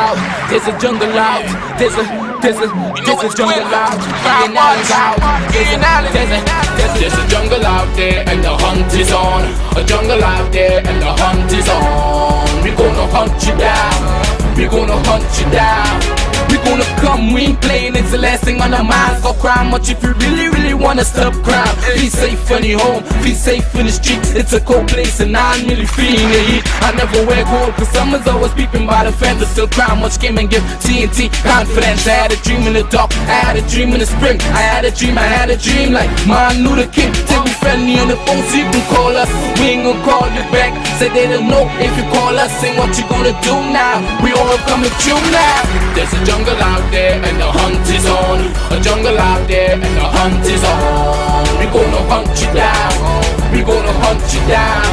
out, there's a jungle out, there's a jungle out, there's a jungle out there and the hunt is on. A jungle out there and the hunt is on. We gonna hunt you down, we gonna hunt you down. We gonna come, we ain't playing, it's the last thing on our minds. Go crime much if you really wanna stop crime. Be safe in your home, be safe in the streets. It's a cold place and I'm really feeling the heat. I never wear gold cause someone's always peeping by the fence. Still crime much came and give TNT confidence. I had a dream in the dark, I had a dream in the spring. I had a dream like Martin Luther King. Take me friendly on the phone so you can call us. We ain't gonna call you back, say they don't know if you call us. Say what you gonna do now, we all coming through now. There's a jungle out there and the hunt is on. A jungle out there and the hunt is on. We gonna hunt you down, we gonna hunt you down.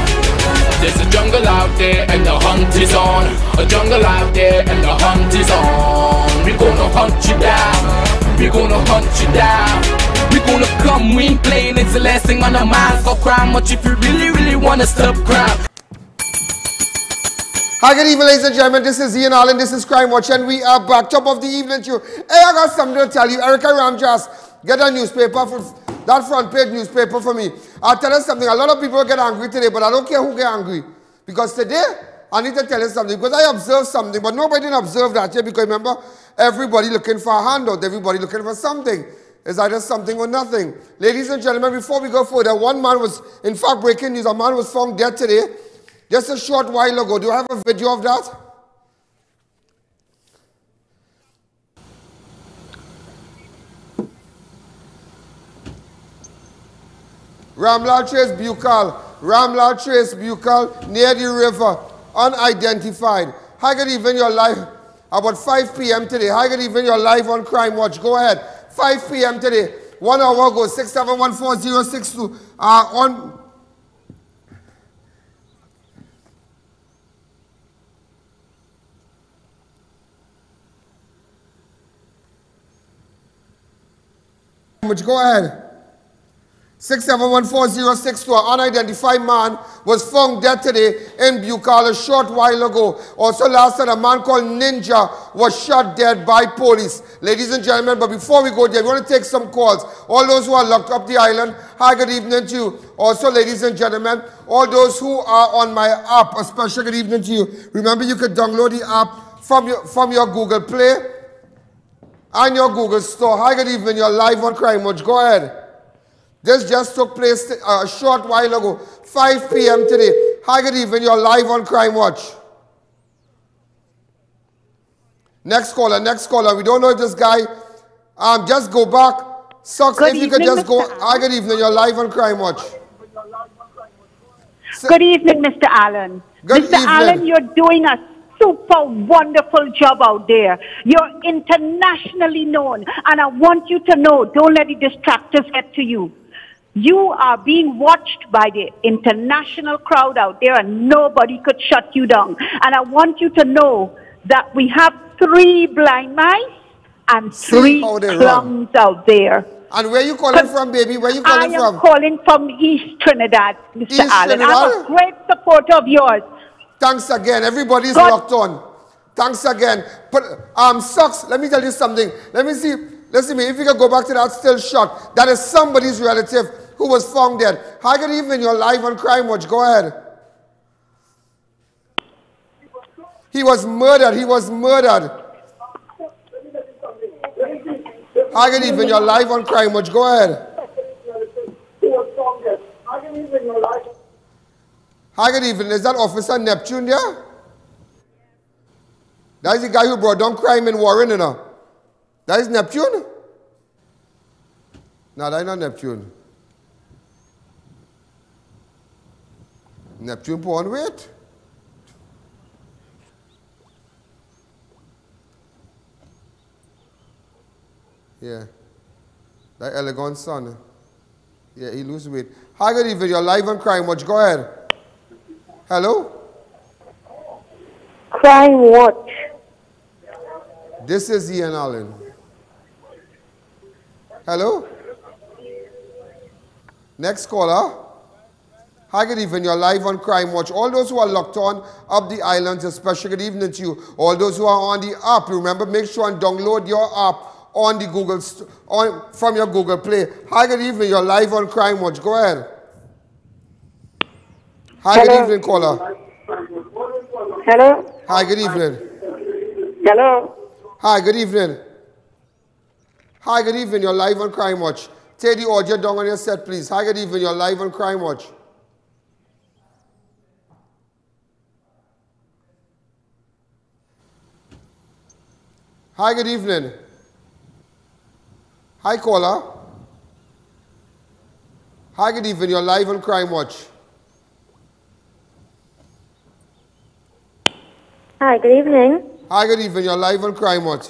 There's a jungle out there and the hunt is on. A jungle out there and the hunt is on. We gonna hunt you down, we gonna hunt you down. We gonna come, we ain't playing, it's the last thing on our minds. Go crime much if you really wanna stop crime. Hi, good evening, ladies and gentlemen. This is I.A.N. This is Crime Watch, and we are back. Top of the evening to you. Hey, I got something to tell you. Erica Ramjas, get a newspaper, for that front page newspaper for me. I'll tell you something. A lot of people get angry today, but I don't care who get angry. Because today, I need to tell you something. Because I observed something, but nobody didn't observe that yet. Because remember, everybody looking for a handout. Everybody looking for something. It's either something or nothing. Ladies and gentlemen, before we go further, one man was, in fact, breaking news. A man was found dead today. Just a short while ago. Do I have a video of that? Ramlal Trace Buccal, near the river, unidentified. Hi, good evening, you're live. About 5 p.m. today. Hi, good evening, you're live on Crime Watch. Go ahead. 5 p.m. today. 1 hour ago, 6714062. On... Go ahead. 6714062. An unidentified man was found dead today in Buccal a short while ago. Also last night, a man called Ninja was shot dead by police. Ladies and gentlemen, but before we go there, we want to take some calls. All those who are locked up the island, hi, good evening to you. Also, ladies and gentlemen, all those who are on my app, a special good evening to you. Remember, you could download the app from your Google Play and your Google Store. Hi, good evening. You're live on Crime Watch. Go ahead. This just took place a short while ago, 5 p.m. today. Hi, good evening. You're live on Crime Watch. Next caller. We don't know if this guy, just go back. Sucks if you could just go. Hi, good evening. You're live on Crime Watch. Good evening, Mr. Allen. Mr. Allen, you're doing a super wonderful job out there. You're internationally known, and I want you to know, don't let the distractors get to you. You are being watched by the international crowd out there, and nobody could shut you down. And I want you to know that we have 3 blind mice and 3 clowns out there. And where you calling from, baby? Where you calling from? I am calling from East Trinidad, Mr. Allen. I'm a great supporter of yours. Thanks again. Everybody's locked on. Thanks again. But Sucks, let me tell you something. Let me see. Listen to me. If you can go back to that still shot, that is somebody's relative who was found dead. Hi, good evening. You're live on Crime Watch. Go ahead. He was murdered. He was murdered. Hi, good evening. You're live on Crime Watch. Go ahead. Hi, good evening. Is that Officer Neptune there? That is the guy who brought down crime in Warren, you know. That is Neptune? No, that is not Neptune. Neptune put on weight. Yeah. That elegant son. Yeah, he lose weight. Hi, good evening. You're live on Crime Watch. Go ahead. Hello? Crime Watch. This is Ian Allen. Hello? Next caller. Hi, good evening. You're live on Crime Watch. All those who are locked on up the islands, especially good evening to you. All those who are on the app, remember, make sure and download your app on the from your Google Play. Hi, good evening. You're live on Crime Watch. Go ahead. Hi, good evening, caller. Hello. Hi, good evening. Hello. Hi, good evening. Hi, good evening. You're live on Crime Watch. Take the audio down on your set, please. Hi, good evening. You're live on Crime Watch. Hi, good evening. Hi, caller. Hi, good evening. You're live on Crime Watch. Hi, good evening. Hi, good evening. You're live on Crime Watch.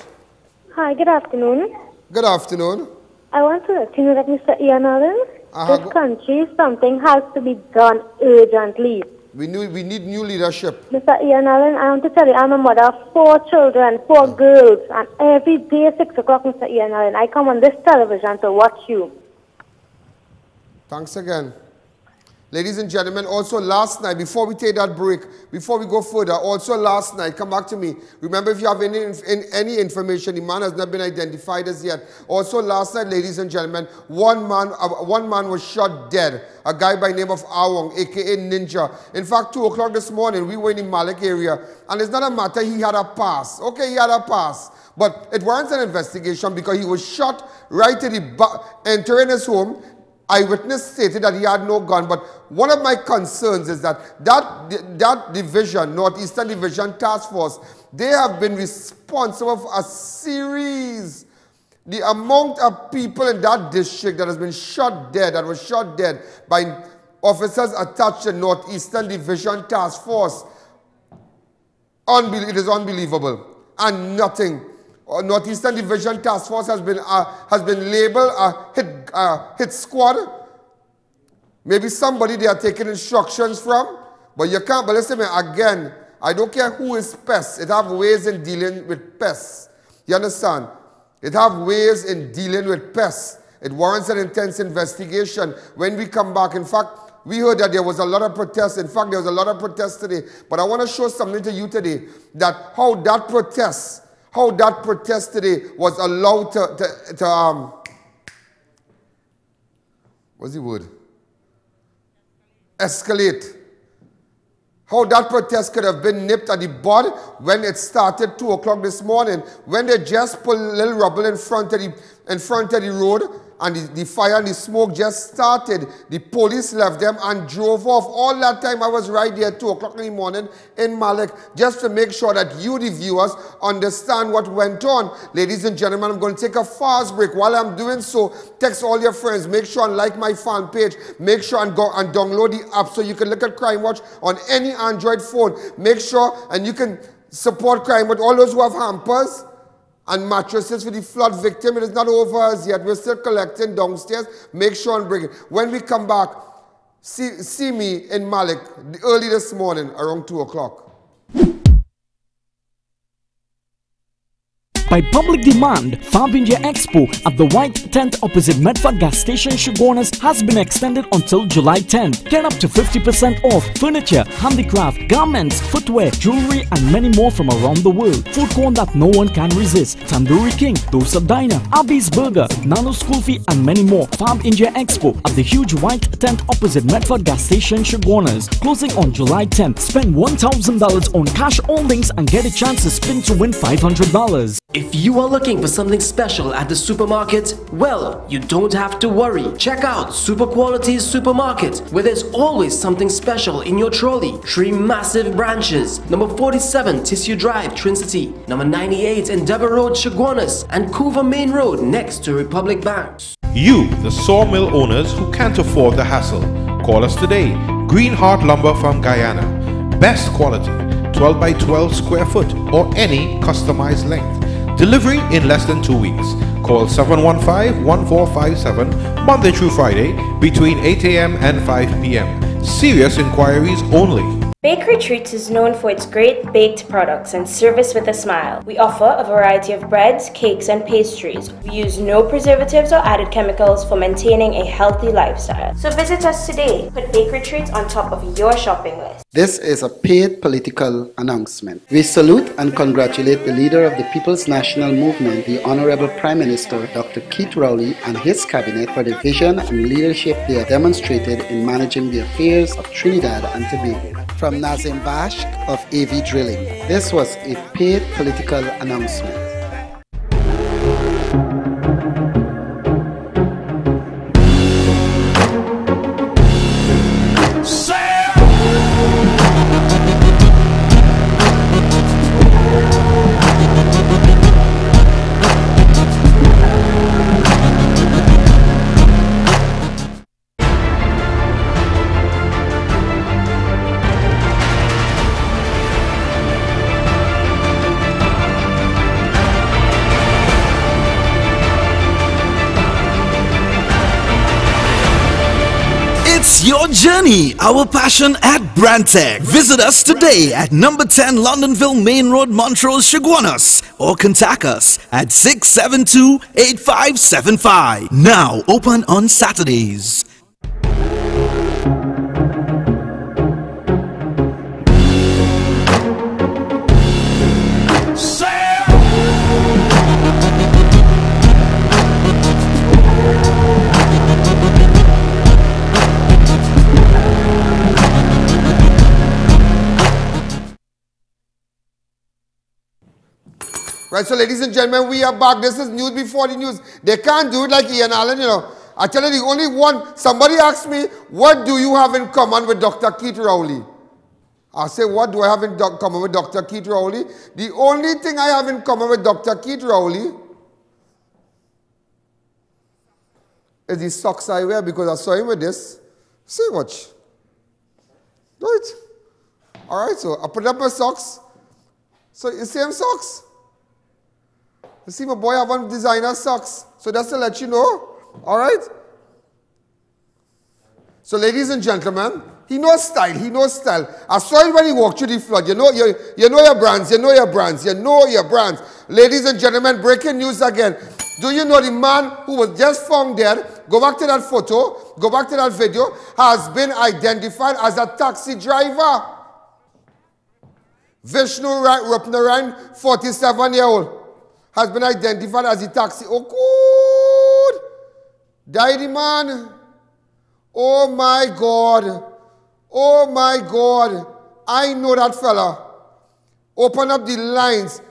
Hi, good afternoon. Good afternoon. I want to let you know that Mr. I.A.N. This country, something has to be done urgently. We need new leadership. Mr. I.A.N., I want to tell you, I'm a mother of 4 children, 4 girls, and every day 6 o'clock, Mr. I.A.N., I come on this television to watch you. Thanks again. Ladies and gentlemen, also last night, before we take that break, before we go further, also last night, come back to me. Remember, if you have any information, the man has not been identified as yet. Also last night, ladies and gentlemen, one man was shot dead. A guy by the name of I.A.N, a.k.a. Ninja. In fact, 2 o'clock this morning, we were in the Malik area, and it's not a matter he had a pass. Okay, he had a pass. But it warrants an investigation because he was shot right at the entering his home. Eyewitness stated that he had no gun, but one of my concerns is that that division, Northeastern Division Task Force, they have been responsible for a series. The amount of people in that district that has been shot dead, that was shot dead by officers attached to Northeastern Division Task Force, it is unbelievable. And nothing. Northeastern Division Task Force has been labeled a hit squad. Maybe somebody they are taking instructions from, but you can't. But listen, again, I don't care who is pests. It have ways in dealing with pests. You understand? It have ways in dealing with pests. It warrants an intense investigation. When we come back, in fact, we heard that there was a lot of protests. In fact, there was a lot of protests today. But I want to show something to you today, that how that protest today was allowed to what's the word? Escalate. How that protest could have been nipped at the bud when it started 2 o'clock this morning, when they just put a little rubble in front of the road, and the fire and the smoke just started. The police left them and drove off. All that time I was right there at 2 o'clock in the morning in Malik, just to make sure that you, the viewers, understand what went on. Ladies and gentlemen, I'm going to take a fast break. While I'm doing so, text all your friends. Make sure and like my fan page. Make sure and go and download the app so you can look at Crime Watch on any Android phone. Make sure and you can support Crime Watch. All those who have hampers and mattresses for the flood victim, it is not over as yet. We're still collecting downstairs. Make sure and bring it. When we come back, see me in Malik early this morning around 2 o'clock. By public demand, Fab India Expo at the White Tent opposite Medford Gas Station, Shoguners has been extended until July 10th. Get up to 50% off furniture, handicraft, garments, footwear, jewelry and many more from around the world. Food corn that no one can resist, Tandoori King, Dosa Diner, Abby's Burger, Nano School Fee and many more. Fab India Expo at the huge White Tent opposite Medford Gas Station, Shoguners. Closing on July 10th. Spend $1,000 on cash holdings and get a chance to spin to win $500. If you are looking for something special at the supermarket, well, you don't have to worry. Check out Super Quality's Supermarket, where there's always something special in your trolley. 3 massive branches: number 47 Tissue Drive, Trinity, number 98 Endeavour Road, Shoguners, and Couva Main Road next to Republic Bank. You, the sawmill owners who can't afford the hassle, call us today. Greenheart Lumber from Guyana. Best quality, 12 by 12 square foot or any customized length. Delivery in less than 2 weeks. Call 715-1457 Monday through Friday between 8 a.m. and 5 p.m. Serious inquiries only. Bakery Treats is known for its great baked products and service with a smile. We offer a variety of breads, cakes, and pastries. We use no preservatives or added chemicals for maintaining a healthy lifestyle. So visit us today. Put Bakery Treats on top of your shopping list. This is a paid political announcement. We salute and congratulate the leader of the People's National Movement, the Honorable Prime Minister Dr. Keith Rowley, and his cabinet for the vision and leadership they have demonstrated in managing the affairs of Trinidad and Tobago. From Nazim Bash of AV Drilling, this was a paid political announcement. It's your journey, our passion at Brandtech. Visit us today at number 10 Londonville Main Road, Montrose, Chaguanas, or contact us at 672-8575. Now open on Saturdays. Right, so ladies and gentlemen, we are back. This is news before the news. They can't do it like Ian Allen, you know. I tell you, the only one, somebody asked me, what do you have in common with Dr. Keith Rowley? I say, what do I have in common with Dr. Keith Rowley? The only thing I have in common with Dr. Keith Rowley is the socks I wear, because I saw him with this. See, watch. Do it. All right, so I put up my socks. So you see him socks? You see my boy have on designer socks. So that's to let you know. All right? So ladies and gentlemen, he knows style. He knows style. I saw it when he walked through the flood. You know your brands. You know your brands. You know your brands. Ladies and gentlemen, breaking news again. Do you know the man who was just found dead? Go back to that photo. Go back to that video. Has been identified as a taxi driver. Vishnu Rupnaran, 47-year-old. Has been identified as a taxi. Oh, good. Died the man. Oh, my God. Oh, my God. I know that fella. Open up the lines.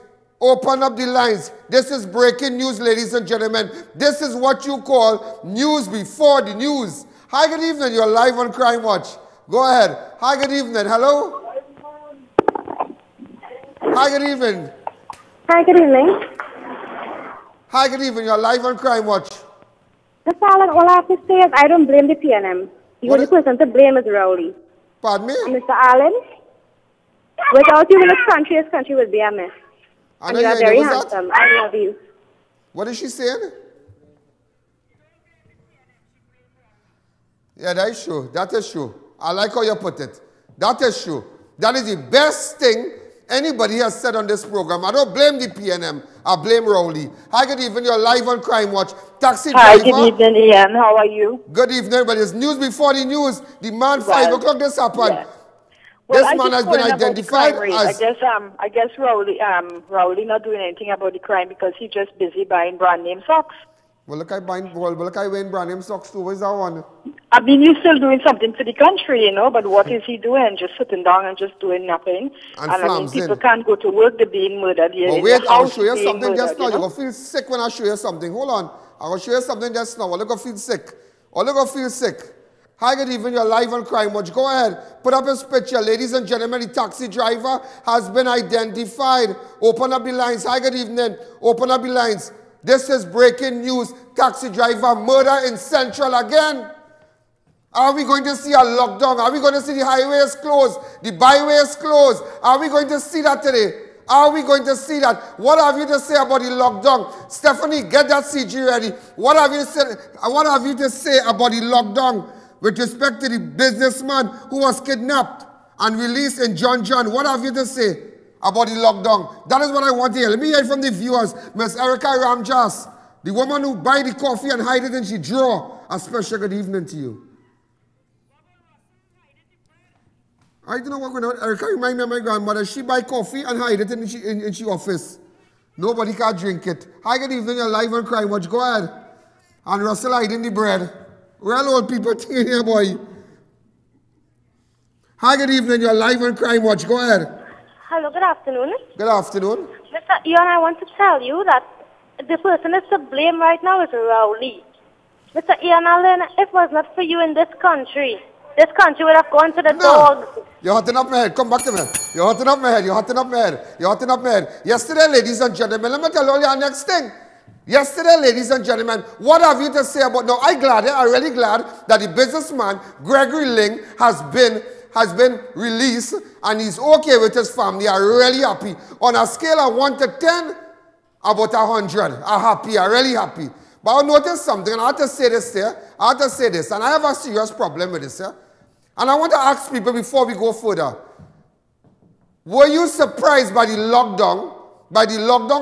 Open up the lines. This is breaking news, ladies and gentlemen. This is what you call news before the news. Hi, good evening. You're live on Crime Watch. Go ahead. Hi, good evening. Hello? Hi, good evening. Hi, good evening. Hi, good evening. You're live on Crime Watch. Mr. Allen, all I have to say is I don't blame the PNM. The only person to blame is Rowley. Pardon me? And Mr. Allen, without you in this country would be a mess. And you are very handsome. I love you. What is she saying? Yeah, that is true. That is true. I like how you put it. That is true. That is the best thing anybody has said on this program. I don't blame the PNM. I blame Rowley. Hi, good evening. You're live on Crime Watch. Taxi driver. Hi, good evening, Ian. How are you? Good evening, but it's news before the news. The man, 5 o'clock this happened. Yeah. Well, this man has been identified as... I guess Rowley not doing anything about the crime because he's just busy buying brand name socks. Well, look, I wearing brand name socks too. Where's that one? I mean, he's still doing something for the country, you know, but what is he doing? Just sitting down and just doing nothing. And I mean, people can't go to work, they're being murdered. Well, wait, I'll show you something just now. You're going to feel sick when I show you something. Hold on. I'm going to show you something just now. You're going to feel sick. You're going to feel sick. Hi, good evening. You're live on Crime Watch. Go ahead. Put up his picture. Ladies and gentlemen, the taxi driver has been identified. Open up the lines. Hi, good evening. Open up the lines. This is breaking news. Taxi driver murder in Central again. Are we going to see a lockdown? Are we going to see the highways closed? The byways closed? Are we going to see that today? Are we going to see that? What have you to say about the lockdown? Stephanie, get that CG ready. What have you to say about the lockdown with respect to the businessman who was kidnapped and released in John. What have you to say about the lockdown? That is what I want to hear. Let me hear from the viewers. Miss Erica Ramjas, the woman who buy the coffee and hide it and she draw. A special good evening to you. I don't know what going on. Erica remind me of my grandmother. She buy coffee and hide it in she office. Nobody can drink it. Hi, good evening. You're live on Crime Watch. Go ahead. And Russell hiding the bread. Real old people thing here, boy. Hi, good evening. You're live on Crime Watch. Go ahead. Hello, good afternoon. Good afternoon. Mr. Ian, I want to tell you that the person is to blame right now is Rowley. Mr. Ian Allen, if it was not for you in this country would have gone to the dogs. You're hotting up my head. Come back to me. You're hotting up my head. You're hotting up my head. You're hotting up my head. Yesterday, ladies and gentlemen, let me tell you our next thing. Yesterday, ladies and gentlemen, what have you to say about... Now, I'm really glad that the businessman, Gregory Ling, has been released and he's okay with his family. I'm really happy. On a scale of 1 to 10, about 100. I'm happy. I'm really happy. But I noticed something, and I have to say this here. I have to say this, and I have a serious problem with this here. And I want to ask people before we go further. Were you surprised by the lockdown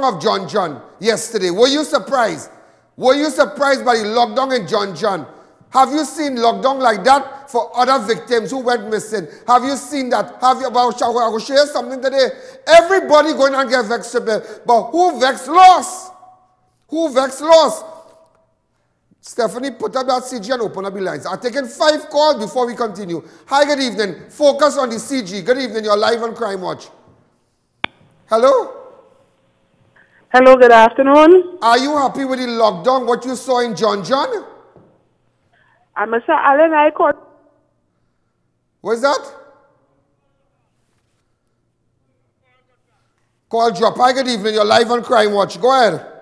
of John yesterday? Were you surprised? Were you surprised by the lockdown in John? Have you seen lockdown like that for other victims who went missing? Have you seen that? I will share something today. Everybody going to get vexed, but who vexed lost? Who vexed lost? Stephanie, put up that CG and open up the lines. I'm taking 5 calls before we continue. Hi, good evening. Focus on the CG. Good evening. You're live on Crime Watch. Hello? Hello, good afternoon. Are you happy with the lockdown, what you saw in John? Mr. Allen, I called. What's that? Call drop. Hi, good evening. You're live on Crime Watch. Go ahead.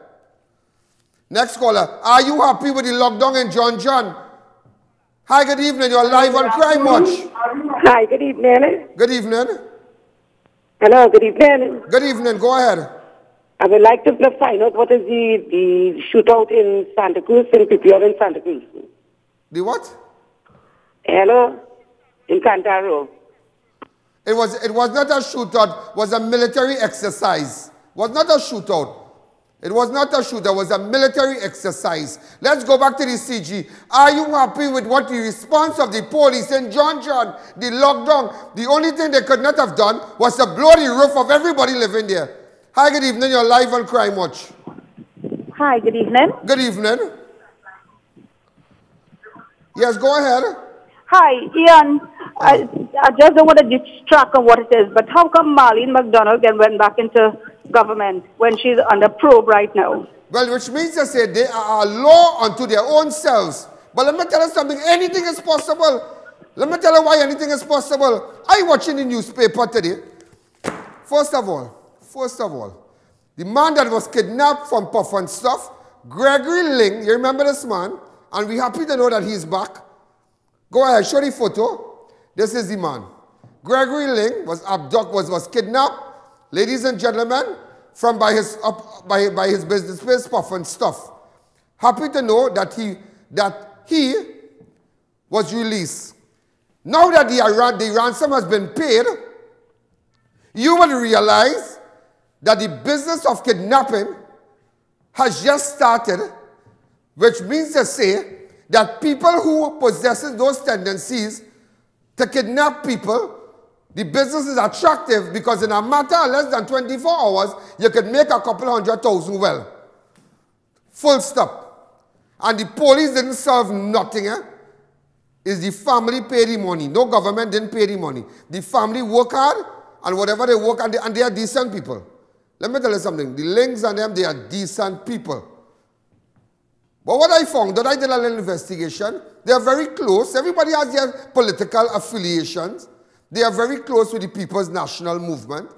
Next caller. Are you happy with the lockdown in John? Hi, good evening. You're live on Crime Watch. Hi, good evening. Good evening. Hello, good evening. Good evening. Go ahead. I would like to find out what is the shootout in Santa Cruz, in PPR in Santa Cruz. The what? Hello? In Cantaro. It was not a shootout. It was a military exercise. It was not a shootout. It was not a shootout. It was a military exercise. Let's go back to the CG. Are you happy with what the response of the police in John, the lockdown? The only thing they could not have done was to blow the roof of everybody living there. Hi, good evening. You're live on Crime Watch. Hi, good evening. Good evening. Yes, go ahead. Hi, Ian. I just don't want to distract on what it is, but how come Marlene McDonald went back into government when she's under probe right now? Well, which means to say they are a law unto their own selves. But let me tell you something. Anything is possible. Let me tell you why anything is possible. I watching the newspaper today. First of all, the man that was kidnapped from Puff and Stuff, Gregory Ling, you remember this man? And we're happy to know that he's back. Go ahead, show the photo. This is the man. Gregory Ling was kidnapped, ladies and gentlemen, from by his business place, Puff and Stuff. Happy to know that he was released. Now that the ransom has been paid, you will realize that the business of kidnapping has just started, which means to say that people who possess those tendencies to kidnap people, the business is attractive because in a matter of less than 24 hours, you can make a couple 100,000 well. Full stop. And the police didn't serve nothing. Is the family pay the money. No government didn't pay the money. The family work hard, and whatever they work, and they are decent people. Let me tell you something. The Lings and them, they are decent people. But what I found, that I did a little investigation, they are very close. Everybody has their political affiliations. They are very close with the People's National Movement.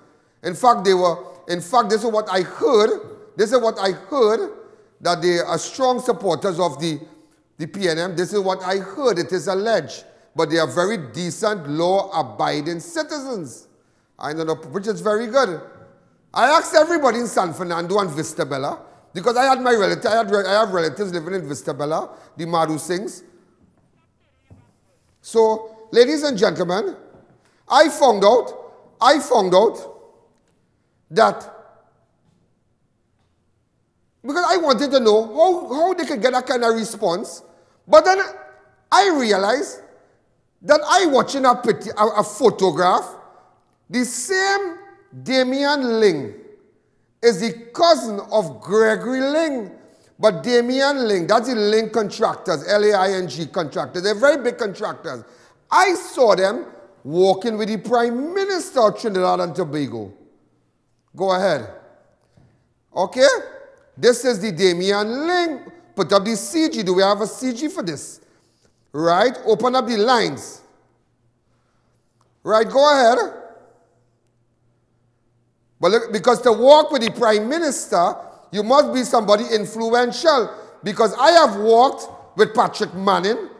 In fact, this is what I heard. That they are strong supporters of the PNM. This is what I heard. It is alleged. But they are very decent, law-abiding citizens. I don't know, which is very good. I asked everybody in San Fernando and Vista Bella, because I had my relatives, I have relatives living in Vista Bella, the Madhu Singhs. So, ladies and gentlemen, I found out that, because I wanted to know how they could get that kind of response, but then I realized that I watching a photograph. The same Damian Ling is the cousin of Gregory Ling. But Damian Ling, that's the Ling contractors, L-A-I-N-G contractors. They're very big contractors. I saw them walking with the Prime Minister of Trinidad and Tobago. Go ahead. Okay? This is the Damian Ling. Put up the CG. Do we have a CG for this? Right? Open up the lines. Right, go ahead. But look, because to walk with the Prime Minister, you must be somebody influential. Because I have walked with Patrick Manning.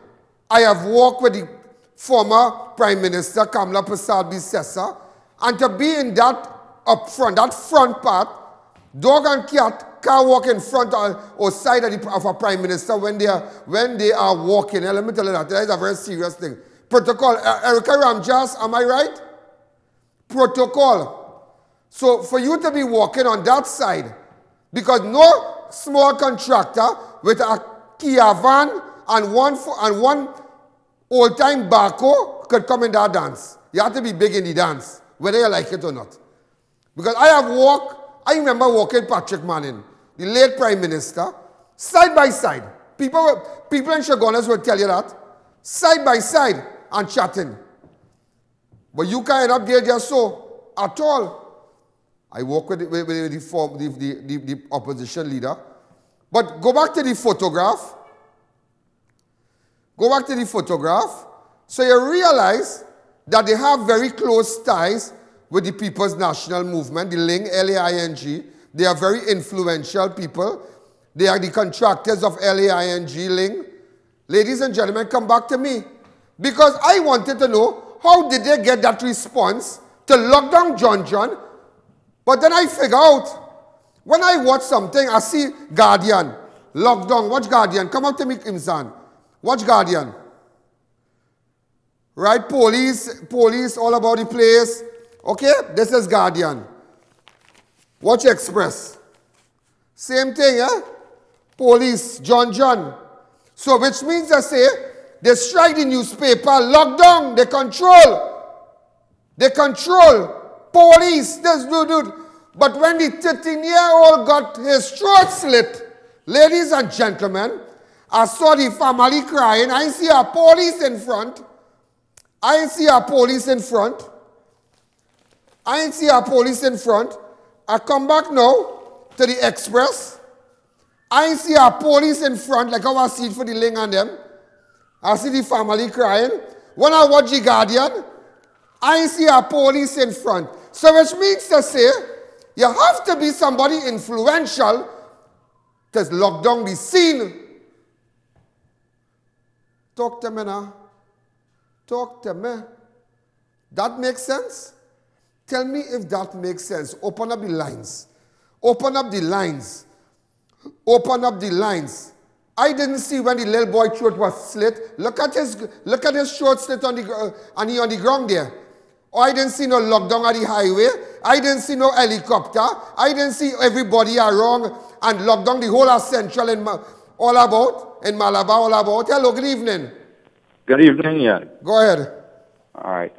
I have walked with the former Prime Minister, Kamla Persad-Bissessar. And to be in that up front, that front part, dog and cat can't walk in front or side of a Prime Minister when they are walking. And let me tell you that is a very serious thing. Protocol. Erica Ramjas, am I right? Protocol. So for you to be walking on that side, because no small contractor with a Kia van and one old-time Barco could come in that dance. You have to be big in the dance, whether you like it or not. Because I remember walking Patrick Manning, the late Prime Minister, side by side. People in Chaguanas will tell you that. Side by side and chatting. But you can't up there just so at all. I walk with the opposition leader. But go back to the photograph. Go back to the photograph. So you realize that they have very close ties with the People's National Movement, the Ling, L-A-I-N-G. They are very influential people. They are the contractors of L-A-I-N-G, Ling. Ladies and gentlemen, come back to me. Because I wanted to know, how did they get that response to lock down John? But then I figure out, when I watch something, I see Guardian, lockdown. Watch Guardian. Come up to me, Imsan. Watch Guardian. Right? Police all about the place. Okay? This is Guardian. Watch Express. Same thing, eh? Police, John. So which means I say, they strike the newspaper, lockdown, they control. Police, this dude. But when the 13-year-old got his throat slit, ladies and gentlemen, I saw the family crying. I see a police in front. I come back now to the Express. I see a police in front, like how I see it for the Ling and them. I see the family crying. When I watch the Guardian, I see a police in front. So which means to say, you have to be somebody influential to lock down the scene. Talk to me now. Talk to me. That makes sense? Tell me if that makes sense. Open up the lines. Open up the lines. Open up the lines. I didn't see when the little boy throat was slit. Look at his throat slit on the ground there. Oh, I didn't see no lockdown at the highway. I didn't see no helicopter. I didn't see everybody around and lock down the whole of Central and all about, in Malabar, all about. Hello, good evening. Good evening, yeah. Go ahead. All right.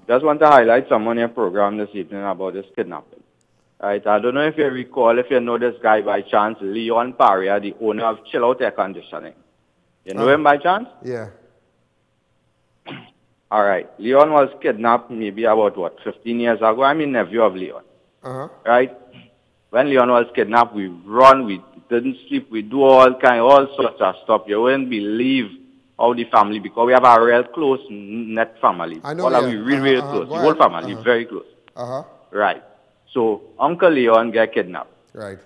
Just want to highlight some on your program this evening about this kidnapping. Right. I don't know if you recall, if you know this guy by chance, Leon Paria, the owner of Chill Out Air Conditioning. You know him by chance? Yeah. All right. Leon was kidnapped maybe about, 15 years ago? I'm a nephew of Leon. Right? When Leon was kidnapped, we run, we didn't sleep, we do all sorts of stuff. You wouldn't believe how the family, because we have a real close net family. I know, we really close. The whole family, very close. Right. So, Uncle Leon get kidnapped. Right.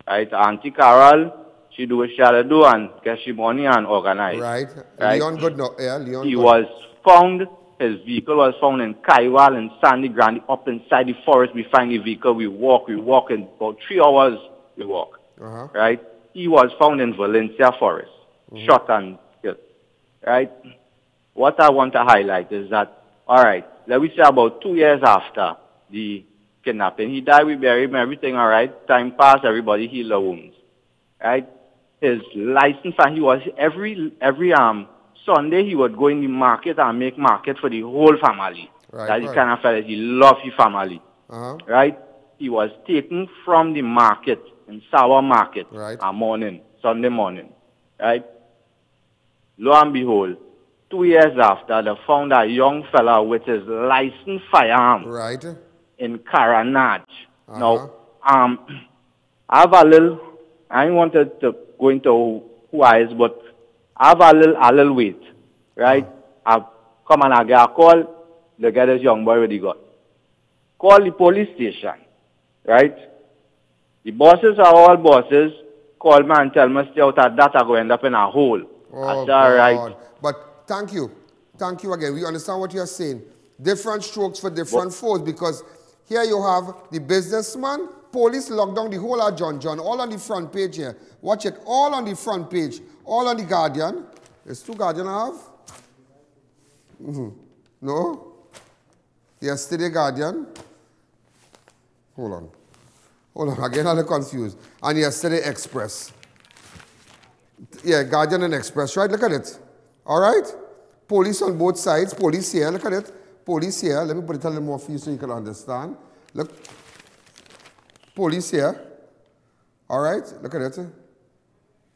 Right. Auntie Carol, she do what she had to do and get she money and organize. Right. Leon good no. Yeah, Leon He good. was found, his vehicle was found in Kaiwal and Sandy Grande, up inside the forest. We find the vehicle, we walk in about 3 hours, we walk. Right. He was found in Valencia forest, shot and killed. Right. What I want to highlight is that, all right, let me say about 2 years after the kidnapping, he died, we buried him, everything all right. Time passed, everybody healed the wounds, right? His license, and he was every Sunday he would go in the market and make market for the whole family. Right, That's the kind of fella, he loved his family, right? He was taken from the market in Sour Market Sunday morning, right? Lo and behold, 2 years after, they found a young fella with his licensed firearm in Caranage. Now, I have a little, I wanted to go into who I is, but I have a little wait, right? I come and I get a call, they get this young boy where he got. Call the police station, right? The bosses are all bosses. Call me and tell me stay out of that, I go end up in a hole. Oh, that's all right. But thank you. Thank you again. We understand what you're saying. Different strokes for different foes, because here you have the businessman, police locked down the whole of John, all on the front page here. Watch it, all on the front page, all on the Guardian. There's 2 Guardian I have? No? Yesterday Guardian. Hold on, again I'm confused. And yesterday Express. Yeah, Guardian and Express, right? Look at it. All right? Police on both sides. Police here, look at it. Police here. Let me put it a little more for you so you can understand. Look. Police here. All right? Look at it.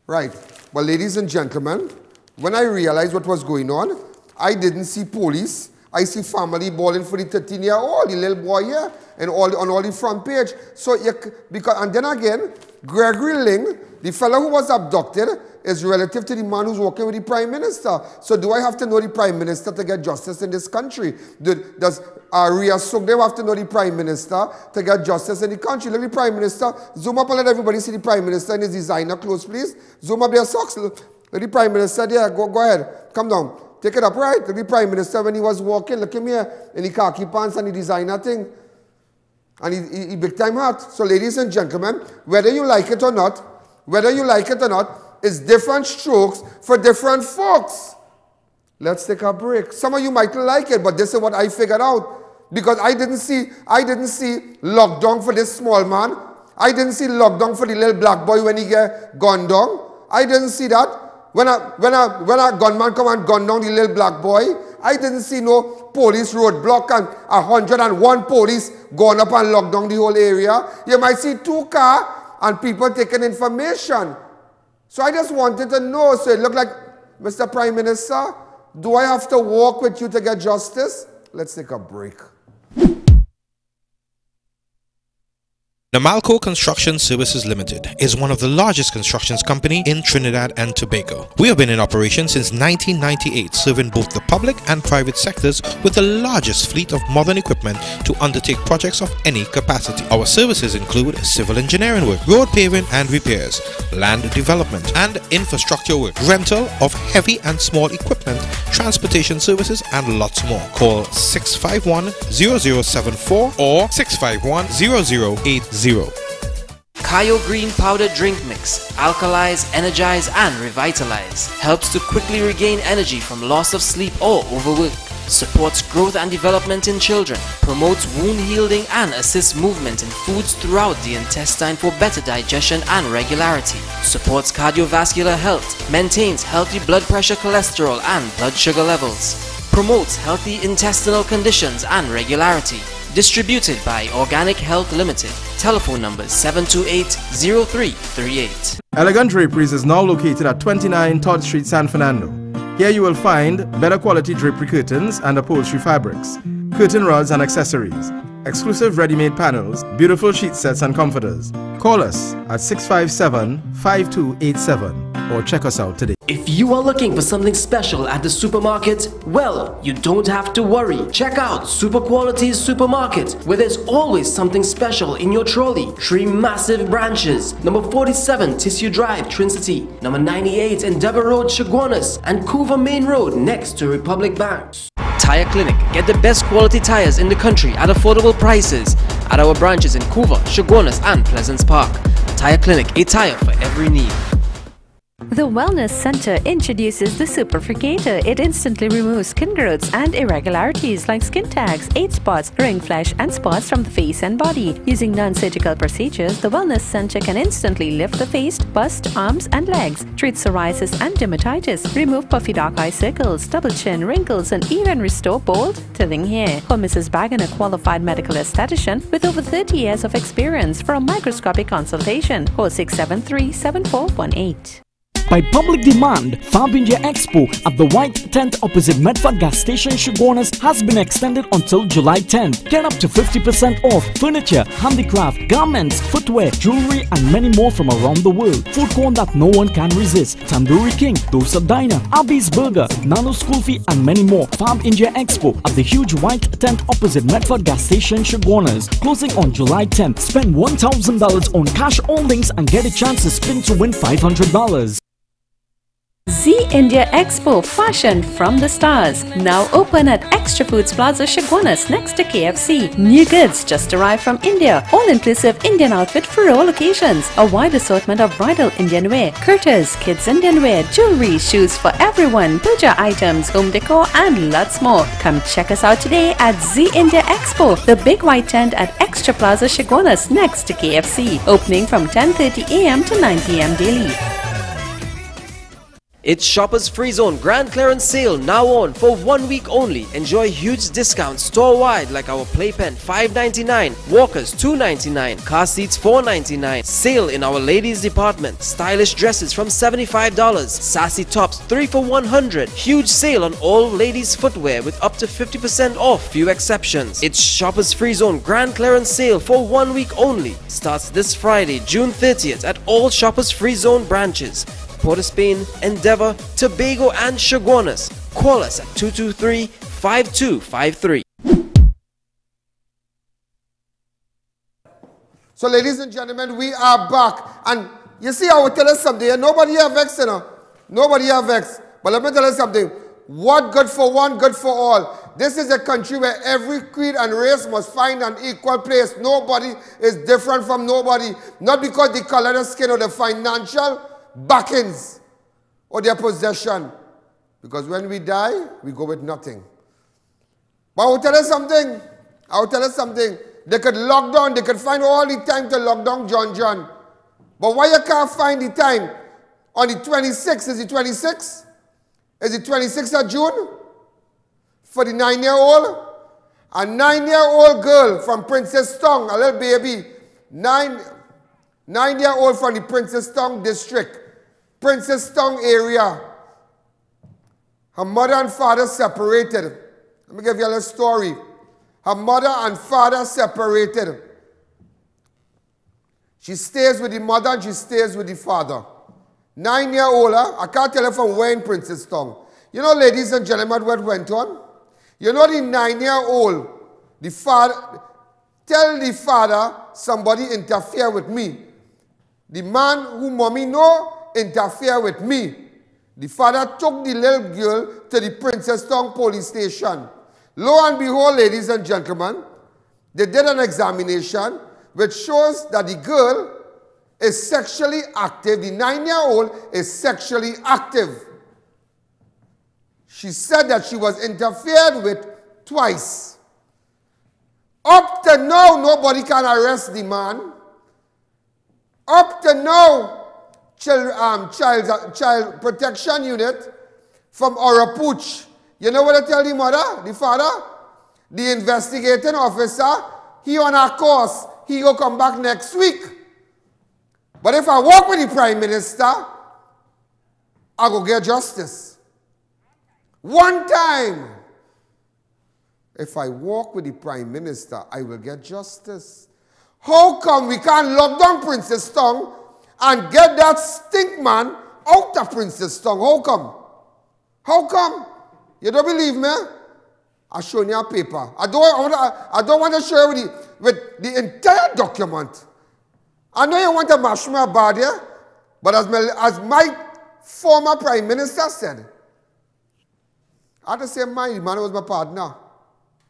Right. But ladies and gentlemen, when I realized what was going on, I didn't see police. I see family balling for the 13-year-old, the little boy here, and on all the front page. So, and then again, Gregory Ling, the fellow who was abducted, is relative to the man who's working with the Prime Minister. So do I have to know the Prime Minister to get justice in this country? Does Ria Sugdev have to know the Prime Minister to get justice in the country? Let the Prime Minister, zoom up and let everybody see the Prime Minister in his designer clothes, please. Zoom up their socks. Let the Prime Minister there, go ahead. Come down. Take it up, right? Let the Prime Minister, when he was walking, look at him here, in the khaki pants and the designer thing. And he big time hat. So ladies and gentlemen, whether you like it or not, it's different strokes for different folks. Let's take a break. Some of you might like it, but this is what I figured out. Because I didn't see lockdown for this small man. I didn't see lockdown for the little black boy when he get gunned down. I didn't see that. When a gunman come and gun down the little black boy, I didn't see no police roadblock and 101 police going up and lock down the whole area. You might see 2 cars and people taking information. So I just wanted to know, so it looked like, Mr. Prime Minister, do I have to walk with you to get justice? Let's take a break. Namalco Construction Services Limited is one of the largest constructions company in Trinidad and Tobago. We have been in operation since 1998, serving both the public and private sectors with the largest fleet of modern equipment to undertake projects of any capacity. Our services include civil engineering work, road paving and repairs, land development and infrastructure work, rental of heavy and small equipment, transportation services and lots more. Call 651-0074 or 651-0080. Kayo Green Powder Drink Mix alkalize, energize and revitalize. Helps to quickly regain energy from loss of sleep or overwork. Supports growth and development in children. Promotes wound healing and assists movement in foods throughout the intestine for better digestion and regularity. Supports cardiovascular health. Maintains healthy blood pressure, cholesterol and blood sugar levels. Promotes healthy intestinal conditions and regularity. Distributed by Organic Health Limited. Telephone numbers 728-0338. Elegant Draperies is now located at 29 Todd Street, San Fernando. Here you will find better quality drapery curtains and upholstery fabrics, curtain rods and accessories, exclusive ready-made panels, beautiful sheet sets and comforters. Call us at 657-5287 or check us out today. If you are looking for something special at the supermarket, well, you don't have to worry. Check out Super Quality's Supermarket, where there's always something special in your trolley. 3 massive branches: number 47 Tissue Drive, Twin City, number 98 Endeavour Road, Chaguanas, and Couva Main Road next to Republic Bank. Tire Clinic. Get the best quality tires in the country at affordable prices at our branches in Couva, Chaguanas and Pleasance Park. Tire Clinic, a tire for every need. The Wellness Center introduces the Superfricator. It instantly removes skin growths and irregularities like skin tags, age spots, ring flesh, and spots from the face and body. Using non-surgical procedures, the Wellness Center can instantly lift the face, bust, arms, and legs, treat psoriasis and dermatitis, remove puffy dark eye circles, double chin, wrinkles, and even restore bald, thinning hair. Call Mrs. Bagan, a qualified medical esthetician with over 30 years of experience, for a microscopic consultation. Call 673-7418. By public demand, Fab India Expo at the White Tent opposite Medford Gas Station, Chaguanas has been extended until July 10th. Get up to 50% off furniture, handicraft, garments, footwear, jewelry, and many more from around the world. Food corn that no one can resist. Tandoori King, Dosa Diner, Abby's Burger, Nano School Fee, and many more. Fab India Expo at the huge White Tent opposite Medford Gas Station, Chaguanas. Closing on July 10th. Spend $1,000 on cash or links and get a chance to spin to win $500. Z India Expo Fashion from the Stars. Now open at Extra Foods Plaza, Chaguanas, next to KFC. New goods just arrived from India. All-inclusive Indian outfit for all occasions. A wide assortment of bridal Indian wear, kurtas, kids Indian wear, jewelry, shoes for everyone, puja items, home decor, and lots more. Come check us out today at Z India Expo, the big white tent at Extra Plaza, Chaguanas, next to KFC. Opening from 10:30 a.m. to 9 p.m. daily. It's Shoppers Free Zone Grand Clearance Sale now on for 1 week only. Enjoy huge discounts store-wide like our playpen $5.99, walkers $2.99, car seats $4.99. Sale in our ladies department. Stylish dresses from $75, sassy tops 3 for $100. Huge sale on all ladies footwear with up to 50% off, few exceptions. It's Shoppers Free Zone Grand Clearance Sale for 1 week only. Starts this Friday, June 30th at all Shoppers Free Zone branches. Port of Spain, Endeavour, Tobago and Chaguanas. Call us at 223-5253. So ladies and gentlemen, we are back. And you see, I will tell us something. Nobody here vexed, you know. Nobody here vexed. But let me tell you something. What good for one, good for all. This is a country where every creed and race must find an equal place. Nobody is different from nobody. Not because the color of skin or the financial backings or their possession, because when we die we go with nothing. But I will tell you something, they could lock down, they could find all the time to lock down John, but why you can't find the time on the 26th? Is it 26th? Is it 26th of June for the 9-year-old? A 9-year-old girl from Princess Tong, a little baby, 9-year-old from the Princess Tong district, Princess Tong area. Her mother and father separated. Let me give you a little story. Her mother and father separated. She stays with the mother and she stays with the father. 9-year-old, I can't tell you from where in Princess Tong. You know, ladies and gentlemen, what went on? You know, the 9-year-old, the father, tell the father, somebody interfere with me. The man who mommy know interfere with me. The father took the little girl to the Princess Tong police station. Lo and behold, ladies and gentlemen, they did an examination which shows that the girl is sexually active. The 9-year-old is sexually active. She said that she was interfered with twice. Up to now, nobody can arrest the man. Up to now, child protection unit from Orapooch. You know what I tell the mother, the father? The investigating officer, he on a course. He will come back next week. But if I walk with the Prime Minister, I go get justice. One time. If I walk with the Prime Minister, I will get justice. How come we can't lock down Princess Tong and get that stink man out of Princess Tong? How come? How come? You don't believe me? I'll show you a paper. I don't want to share with the entire document. I know you want to mash me about here, but as my former Prime Minister said, I had to say the man was my partner.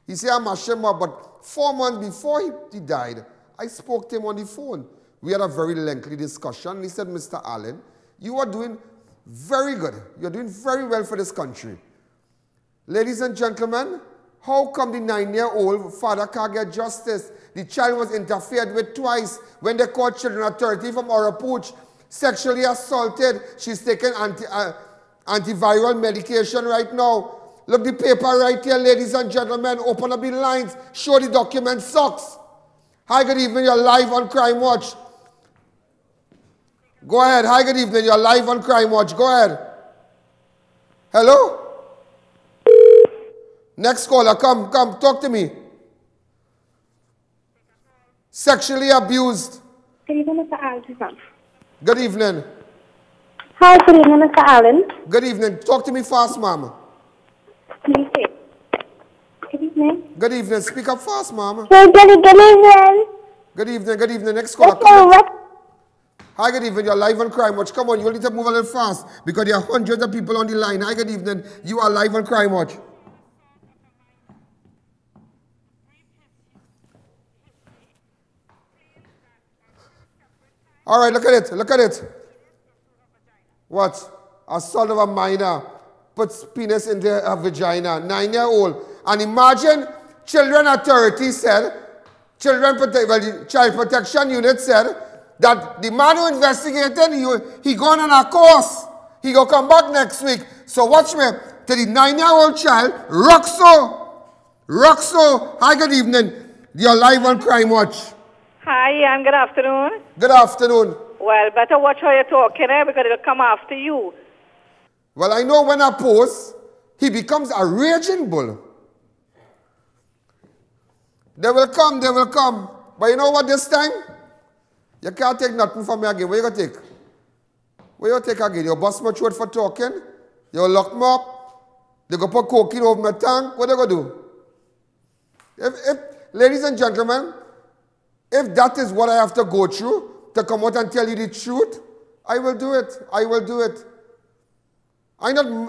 He said I mashed him up, but 4 months before he died, I spoke to him on the phone. We had a very lengthy discussion. He said, Mr. Allen, you are doing Very good. You're doing very well for this country. Ladies and gentlemen, how come the 9-year-old father can't get justice? The child was interfered with twice when they caught children at 30 from Orapooch, sexually assaulted. She's taking antiviral medication right now. Look, the paper right here, ladies and gentlemen. Open up the lines. Show the document. Sucks. Hi, good evening. You're live on Crime Watch. Go ahead. Hi, good evening. You're live on Crime Watch. Go ahead. Hello? Next caller. Come. Talk to me. Sexually abused. Good evening, Mr. Allen. Good evening. Hi, good evening, Mr. Allen. Good evening. Talk to me fast, mama. Good evening. Good evening. Speak up fast, mama. Good evening. Good evening. Good evening. Next caller. Hi, good evening. You're live on Crime Watch. Come on, you need to move a little fast because there are hundreds of people on the line. Hi, good evening. You are live on Crime Watch. All right, look at it. Look at it. What? Assault of a minor. Puts penis in her vagina. 9-year-old. And imagine children authority said, the Child Protection Unit said that the man who investigated, he gone on a course. He go come back next week. So watch me. To the 9-year-old child, Roxo. Hi, good evening. You're live on Crime Watch. Hi, and good afternoon. Good afternoon. Well, better watch how you're talking, because it'll come after you. Well, I know when I post, he becomes a raging bull. They will come. But you know what this time? You can't take nothing from me again. What you going to take? What you take again? You bust my throat for talking? You lock me up? They go put cocaine over my tongue? What they going to do? Ladies and gentlemen, if that is what I have to go through to come out and tell you the truth, I will do it.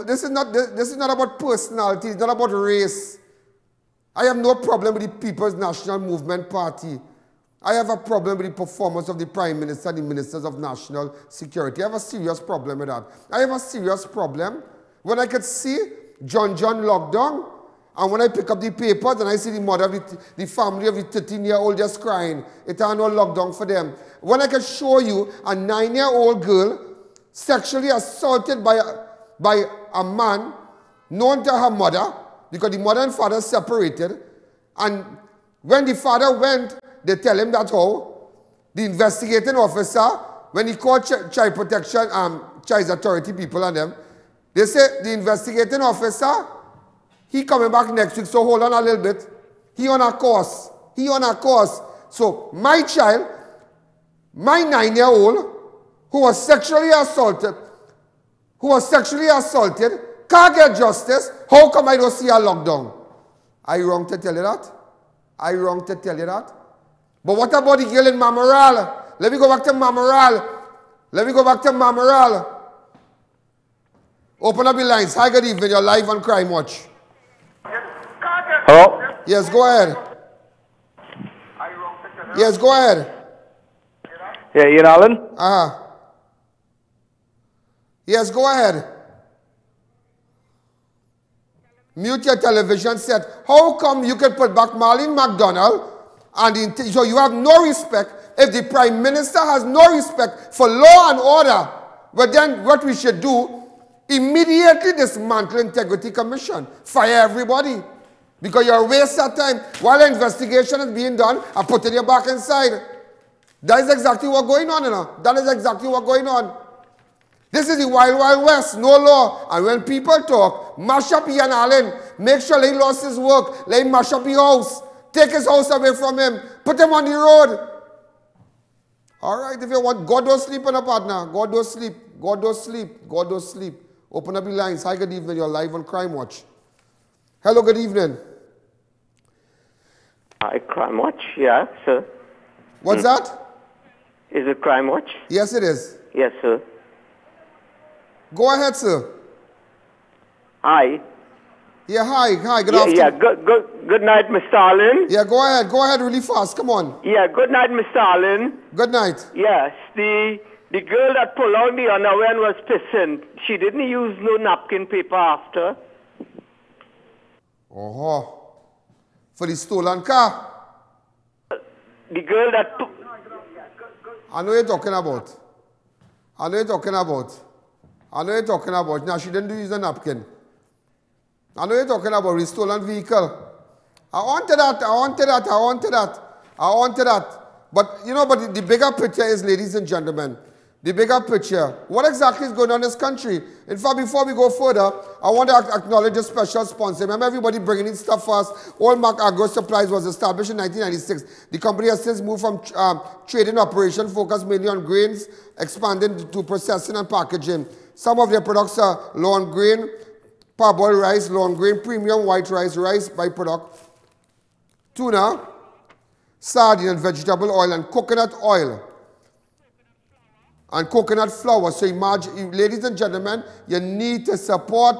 This is not about personality. It's not about race. I have no problem with the People's National Movement Party. I have a problem with the performance of the Prime Minister and the Ministers of National Security. I have a serious problem with that. I have a serious problem when I could see John locked down, and when I pick up the papers and I see the mother of the family of the 13-year-old just crying. It ain't no lockdown for them. When I can show you a 9-year-old girl sexually assaulted by a man known to her mother, because the mother and father separated, and when the father went, they tell him that how the investigating officer, when he called Child Protection, Child Authority people and them, they say the investigating officer, he coming back next week, so hold on a little bit. He on a course. So my child, my 9-year-old, who was sexually assaulted, can't get justice. How come I don't see a lockdown? I wrong to tell you that? But what about the girl in Mamoral? Let me go back to Mamoral. Open up your lines. Hi, good evening. You're live on Crime Watch. Hello? Yes, go ahead. Yeah, Ian Allen? Yes, go ahead. Mute your television set. How come you can put back Marlene McDonald and so you have no respect if the Prime Minister has no respect for law and order? But then what we should do, immediately dismantle Integrity Commission. Fire everybody. Because you're a waste of time. While the investigation is being done, I'm putting you back inside. That is exactly what's going on, This is the Wild Wild West, no law. And when people talk, mash up Ian Allen, make sure he lost his work, let him mash up his house, take his house away from him, put him on the road. All right, if you want, God don't sleep on a partner. God don't sleep. Open up the lines. Hi, good evening. You're live on Crime Watch. Hello, good evening. Hi, Crime Watch, yeah, sir. What's that? Is it Crime Watch? Yes, it is. Yes, sir. Go ahead, sir. Hi. Yeah, hi, good afternoon. Yeah, good night, Mr. Allen. Yeah, go ahead really fast, come on. Yeah, good night, Mr. Allen. Good night. Yes, the The girl that pulled out the underwear and was pissing, she didn't use no napkin paper after. Oh, for the stolen car? The girl that took... I know you're talking about. I know you're talking about. I know you're talking about. Now, she didn't use a napkin. I know you're talking about the stolen vehicle. I wanted that. But, you know, but the bigger picture is, ladies and gentlemen, the bigger picture. What exactly is going on in this country? In fact, before we go further, I want to acknowledge a special sponsor. Remember everybody bringing in stuff for us. Allmark Agro Supplies was established in 1996. The company has since moved from trading operation focused mainly on grains, expanding to processing and packaging. Some of their products are low on grain, parboiled rice, low on grain, premium white rice, rice byproduct, tuna, sardine and vegetable oil, and coconut oil. And coconut flour. So imagine, ladies and gentlemen, you need to support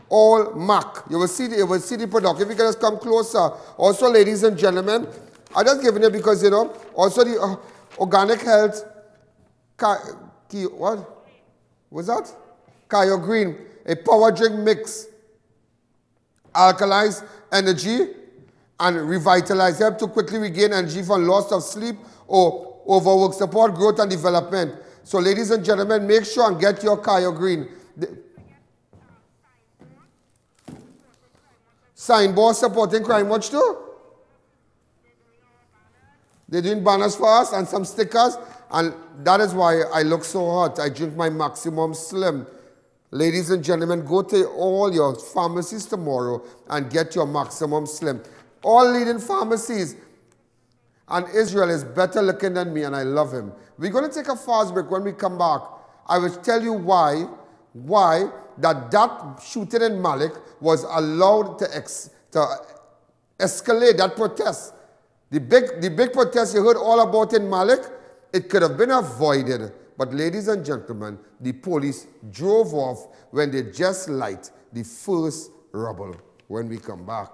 Allmark. You will see the product. If you can just come closer. Also, ladies and gentlemen, I just giving it because, you know, also the organic health, what was that? Kaya Green, a power drink mix, alkalize energy and revitalize, help to quickly regain energy from loss of sleep or overwork, support growth and development. So, ladies and gentlemen, make sure and get your Kaya Green. Signboard supporting Crime Watch too. They're doing banners for us and some stickers. And that is why I look so hot. I drink my Maximum Slim. Ladies and gentlemen, go to all your pharmacies tomorrow and get your Maximum Slim. All leading pharmacies. And Israel is better looking than me, and I love him. We're going to take a fast break. When we come back, I will tell you why that shooting in Malik was allowed to escalate, that protest. The big protest you heard all about in Malik, it could have been avoided. But ladies and gentlemen, the police drove off when they just light the first rubble. When we come back.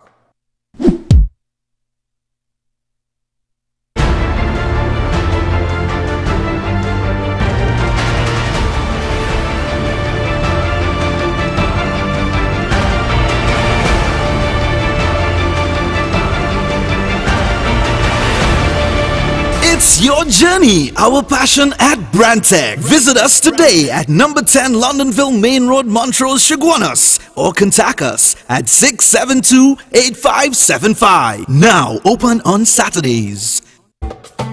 It's your journey, our passion at Brantec. Visit us today at number 10 Londonville Main Road, Montrose, Chaguanas, or contact us at 672-8575. Now open on Saturdays.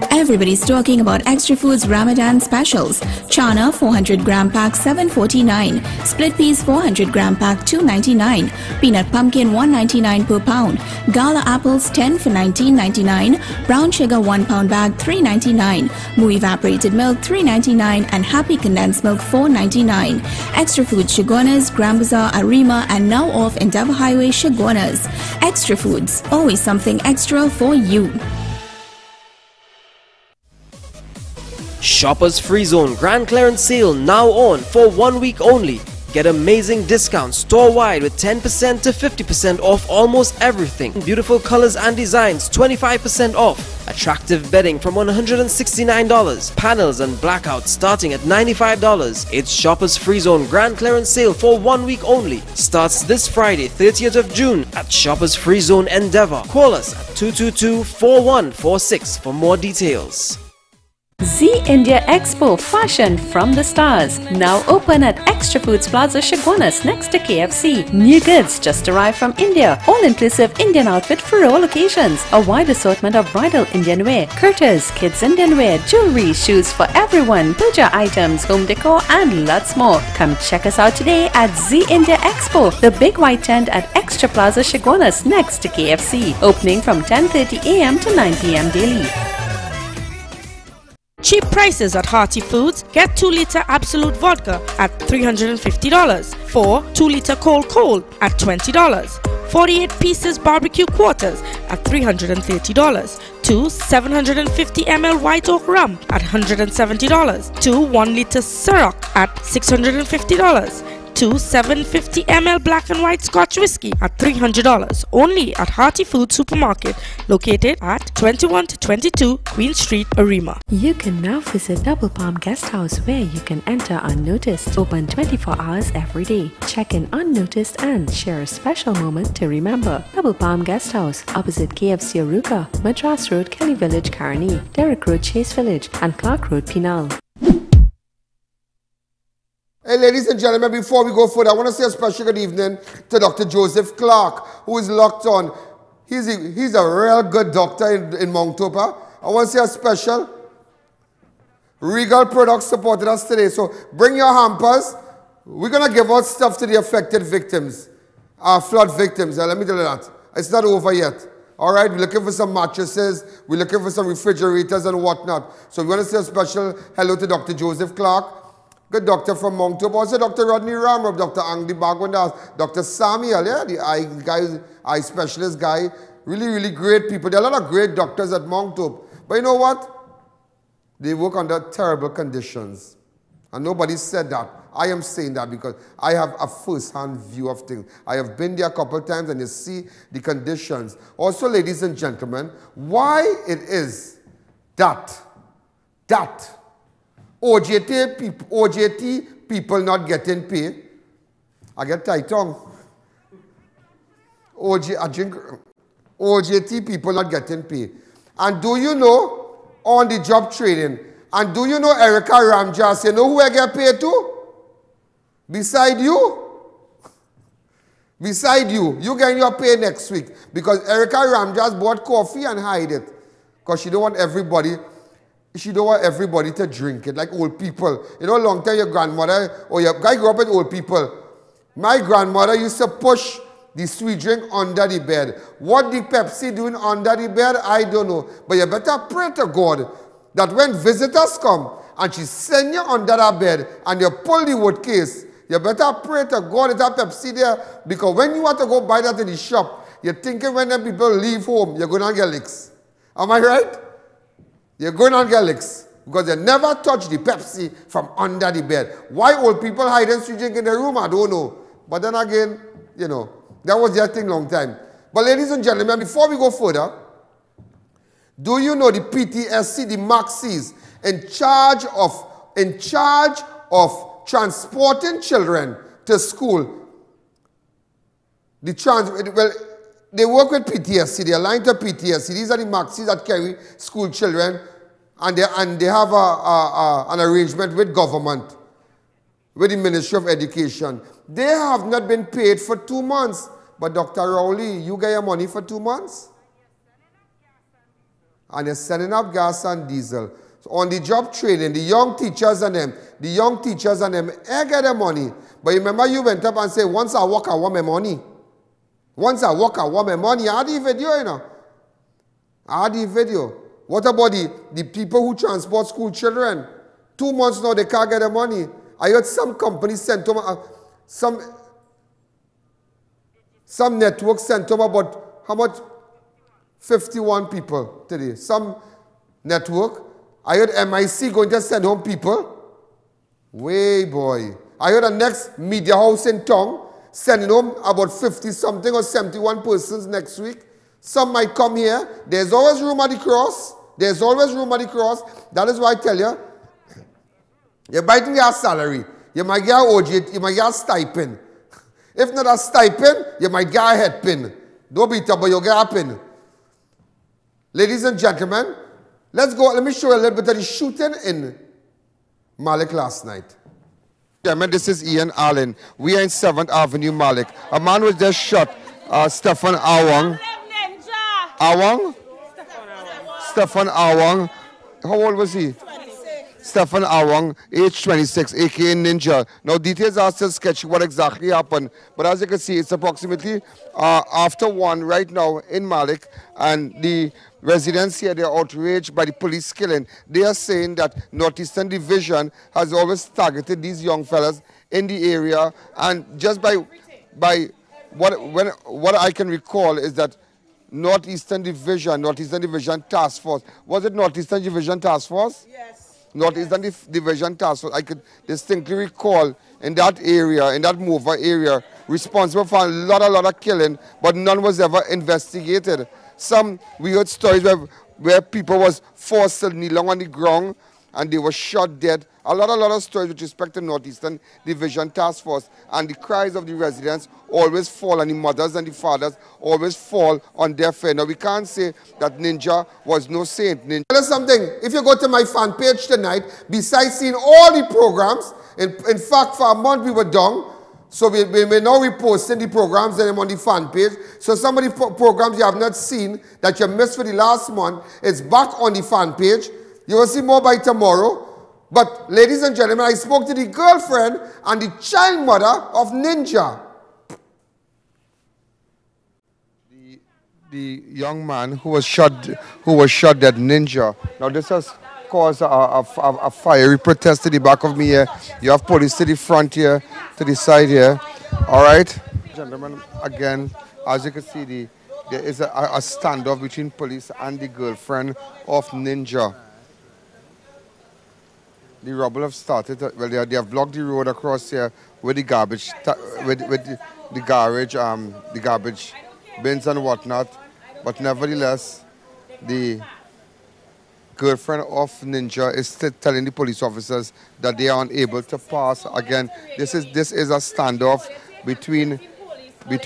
Everybody's talking about Extra Foods Ramadan specials. Chana 400 gram pack $7.49. Split peas 400 gram pack $2.99. Peanut pumpkin $1.99 per pound. Gala apples 10 for $19.99. Brown sugar 1 pound bag $3.99. Moo evaporated milk $3.99 and Happy condensed milk $4.99. Extra Foods Chaguanas, Grand Bazaar, Arima, and now off Endeavour Highway, Chaguanas. Extra Foods, always something extra for you. Shoppers Free Zone Grand Clearance Sale now on for 1 week only. Get amazing discounts store-wide with 10% to 50% off almost everything. Beautiful colors and designs, 25% off. Attractive bedding from $169. Panels and blackouts starting at $95. It's Shoppers Free Zone Grand Clearance Sale for 1 week only. Starts this Friday, 30th of June at Shoppers Free Zone Endeavour. Call us at 222-4146 for more details. Z India Expo Fashion from the Stars. Now open at Extra Foods Plaza, Chaguanas, next to KFC. New goods just arrived from India. All-inclusive Indian outfit for all occasions. A wide assortment of bridal Indian wear, curtains, kids Indian wear, jewelry, shoes for everyone, puja items, home decor, and lots more. Come check us out today at Z India Expo, the big white tent at Extra Plaza, Chaguanas, next to KFC. Opening from 10:30 a.m. to 9 p.m. daily. Cheap prices at Hearty Foods. Get 2-liter Absolute Vodka at $350. 4 2-liter Cold at $20. 48 pieces barbecue quarters at $330. 2 750 ml White Oak Rum at $170. 2 1-liter Ciroc at $650. 22 750 ml black and white Scotch whiskey at $300. Only at Hearty Food Supermarket, located at 21 to 22 Queen Street, Arima. You can now visit Double Palm Guest House, where you can enter unnoticed. Open 24 hours every day. Check in unnoticed and share a special moment to remember. Double Palm Guest House, opposite KFC Aruka, Madras Road, Kelly Village, Carney, Derrick Road, Chase Village, and Clark Road, Pinal. Hey, ladies and gentlemen, before we go further, I want to say a special good evening to Dr. Joseph Clark, who is locked on. He's a real good doctor in Mount Topa. I want to say a special. Regal Products supported us today, so bring your hampers. We're going to give out stuff to the affected victims, flood victims. Let me tell you that. It's not over yet. All right, we're looking for some mattresses. We're looking for some refrigerators and whatnot. So we want to say a special hello to Dr. Joseph Clark, good doctor from Mount Topa. Also Dr. Rodney Ramrob, Dr. Angdi Bagwandas, Dr. Samuel, yeah, the eye specialist guy. Really, really great people. There are a lot of great doctors at Mount Topa. But you know what? They work under terrible conditions. And nobody said that. I am saying that because I have a first-hand view of things. I have been there a couple of times and you see the conditions. Also, ladies and gentlemen, why it is that OJT people not getting pay. I get tight tongue. OJT people not getting pay. And do you know, on the job training, and do you know Erica Ramjas, you know who I get paid to? Beside you? Beside you. You getting your pay next week. Because Erica Ramjas bought coffee and hide it. Because she don't want everybody to drink it, like old people. You know, long time your grandmother, or your guy grew up with old people. My grandmother used to push the sweet drink under the bed. What the Pepsi doing under the bed, I don't know. But you better pray to God that when visitors come and she send you under that bed and you pull the wood case, you better pray to God that Pepsi there, because when you want to go buy that in the shop, you're thinking when the people leave home, you're going to get licks. Am I right? You're going to get licks because they never touch the Pepsi from under the bed. Why old people hiding sweet drink in the room, I don't know. But then again, you know, that was their thing long time. But ladies and gentlemen, before we go further, do you know the PTSC, the Maxis, in charge of transporting children to school? They work with PTSC. They align to PTSC. These are the Maxis that carry school children, and they have an arrangement with government, with the Ministry of Education. They have not been paid for 2 months. But Dr. Rowley, you get your money for 2 months? And you're sending up gas and diesel. So on the job training, the young teachers and them, they get their money. But remember you went up and said, once I work, I want my money. Once I work, I want my money. I had the video, you know. I had the video. What about the people who transport school children? 2 months now, they can't get their money. I heard some companies sent them, some networks sent them about, how much? 51 people today. Some network. I heard MIC going to send home people. Way boy. I heard the next media house in town sending home about 50-something or 71 persons next week. Some might come here. There's always room at the cross. There's always room at the cross. That is why I tell you, you might get a salary. You might get a OJ, you might get a stipend. If not a stipend, you might get a head pin. Don't beat up, but you'll get a pin. Ladies and gentlemen, let's go. Let me show you a little bit of the shooting in Malik last night. Gentlemen, this is I.A.N. We are in 7th Avenue, Malik. A man was just shot, Stefan Awang. Awang? Stefan Awang. How old was he? Stefan Awang, age 26, a.k.a. Ninja. Now, details are still sketchy what exactly happened. But as you can see, it's approximately after 1 right now in Malik. And the residents here, they are outraged by the police killing. They are saying that Northeastern Division has always targeted these young fellas in the area. And just by what I can recall is that Northeastern Division Task Force. Was it Northeastern Division Task Force? Yes. Northeastern Division Task Force, I could distinctly recall in that area, in that Mover area, responsible for a lot of killing, but none was ever investigated. We heard stories where people was forced to kneel on the ground and they were shot dead. A lot of stories with respect to Northeastern Division Task Force, and the cries of the residents always fall, and the mothers and the fathers always fall on deaf ear. Now, we can't say that Ninja was no saint. Tell us something. If you go to my fan page tonight, besides seeing all the programs, in fact, for a month we were down, so we may now be posting the programs and them on the fan page. So some of the programs you have not seen that you missed for the last month, it's back on the fan page. You will see more by tomorrow. But, ladies and gentlemen, I spoke to the girlfriend and the child mother of Ninja. The young man who was shot dead, Ninja. Now, this has caused a fiery protest to the back of me here. You have police to the front here, to the side here. All right? Gentlemen, again, as you can see, there is a standoff between police and the girlfriend of Ninja. The rubble have started. Well, they have blocked the road across here with the garbage, the garbage bins and whatnot. But nevertheless, the girlfriend of Ninja is still telling the police officers that they are unable to pass. Again, this is a standoff between the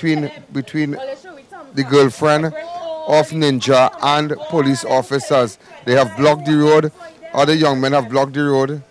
girlfriend of Ninja and police officers. They have blocked the road. Other young men have blocked the road.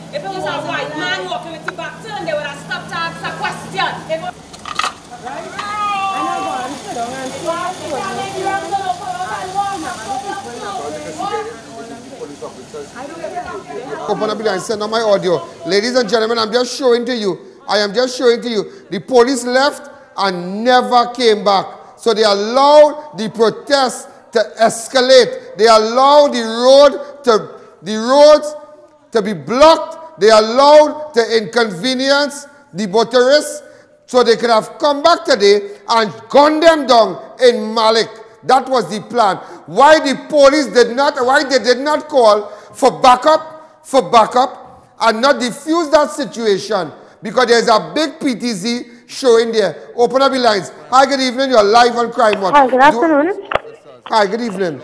If it was a white man walking with the back turn, they would have stopped to ask a question. Open up and send on my audio. Ladies and gentlemen, I'm just showing to you. I am just showing to you. The police left and never came back. So they allowed the protest to escalate. They allowed the roads to be blocked. They allowed to inconvenience the motorists so they could have come back today and gunned them down in Malik. That was the plan. Why they did not call for backup and not defuse that situation? Because there's a big PTZ showing there. Open up the lines. Hi, good evening. You're live on Crime Watch. Hi, good afternoon. Hi, good evening.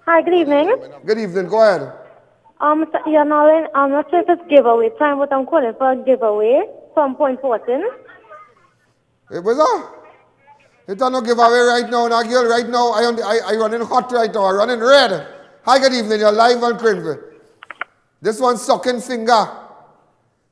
Hi, good evening. Good evening. Go ahead. Mr. I.A.N, I'm not sure if it's giveaway time, but I'm calling for a giveaway from Point Fortin. What's that? It's no giveaway right now, now, girl. Right now, I running hot right now. I'm running red. Hi, good evening. You're live on Crime. This one's sucking finger.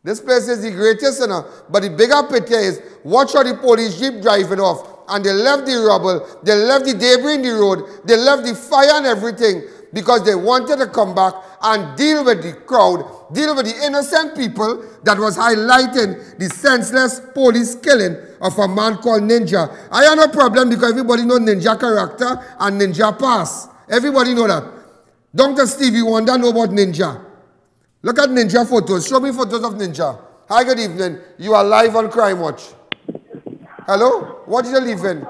This place is the greatest, you know. But the bigger picture is, watch how the police jeep driving off. And they left the rubble, they left the debris in the road, they left the fire and everything because they wanted to come back and deal with the crowd, deal with the innocent people that was highlighting the senseless police killing of a man called Ninja. I have no problem because everybody know Ninja character and Ninja pass. Everybody know that. Dr. Stevie Wonder know about Ninja. Look at Ninja photos. Show me photos of Ninja. Hi, good evening. You are live on Crime Watch. Hello? What did you live in?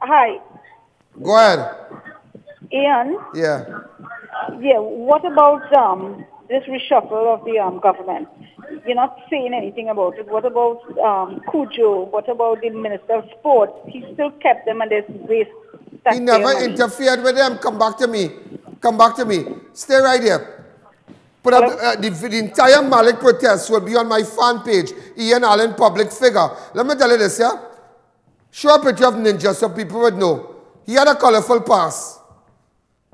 Hi. Go ahead. Ian? Yeah. Yeah, what about this reshuffle of the government? You're not saying anything about it. What about Cujo? What about the Minister of Sports? He still kept them and there's waste. He never interfered with them. Come back to me. Come back to me. Stay right here. Put up the entire Malik protest will be on my fan page, I.A.N Allen public figure. Let me tell you this, yeah? Show a picture of Ninja so people would know. He had a colorful past.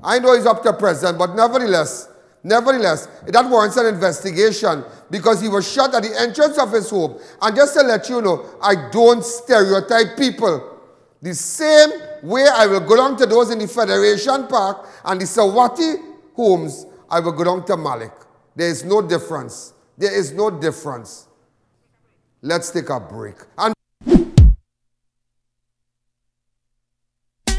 I know he's up to president, but nevertheless, Nevertheless, that warrants an investigation because he was shot at the entrance of his home. And just to let you know, I don't stereotype people. The same way I will go down to those in the Federation Park and the Sawati homes, I will go down to Malik. There is no difference. There is no difference. Let's take a break. And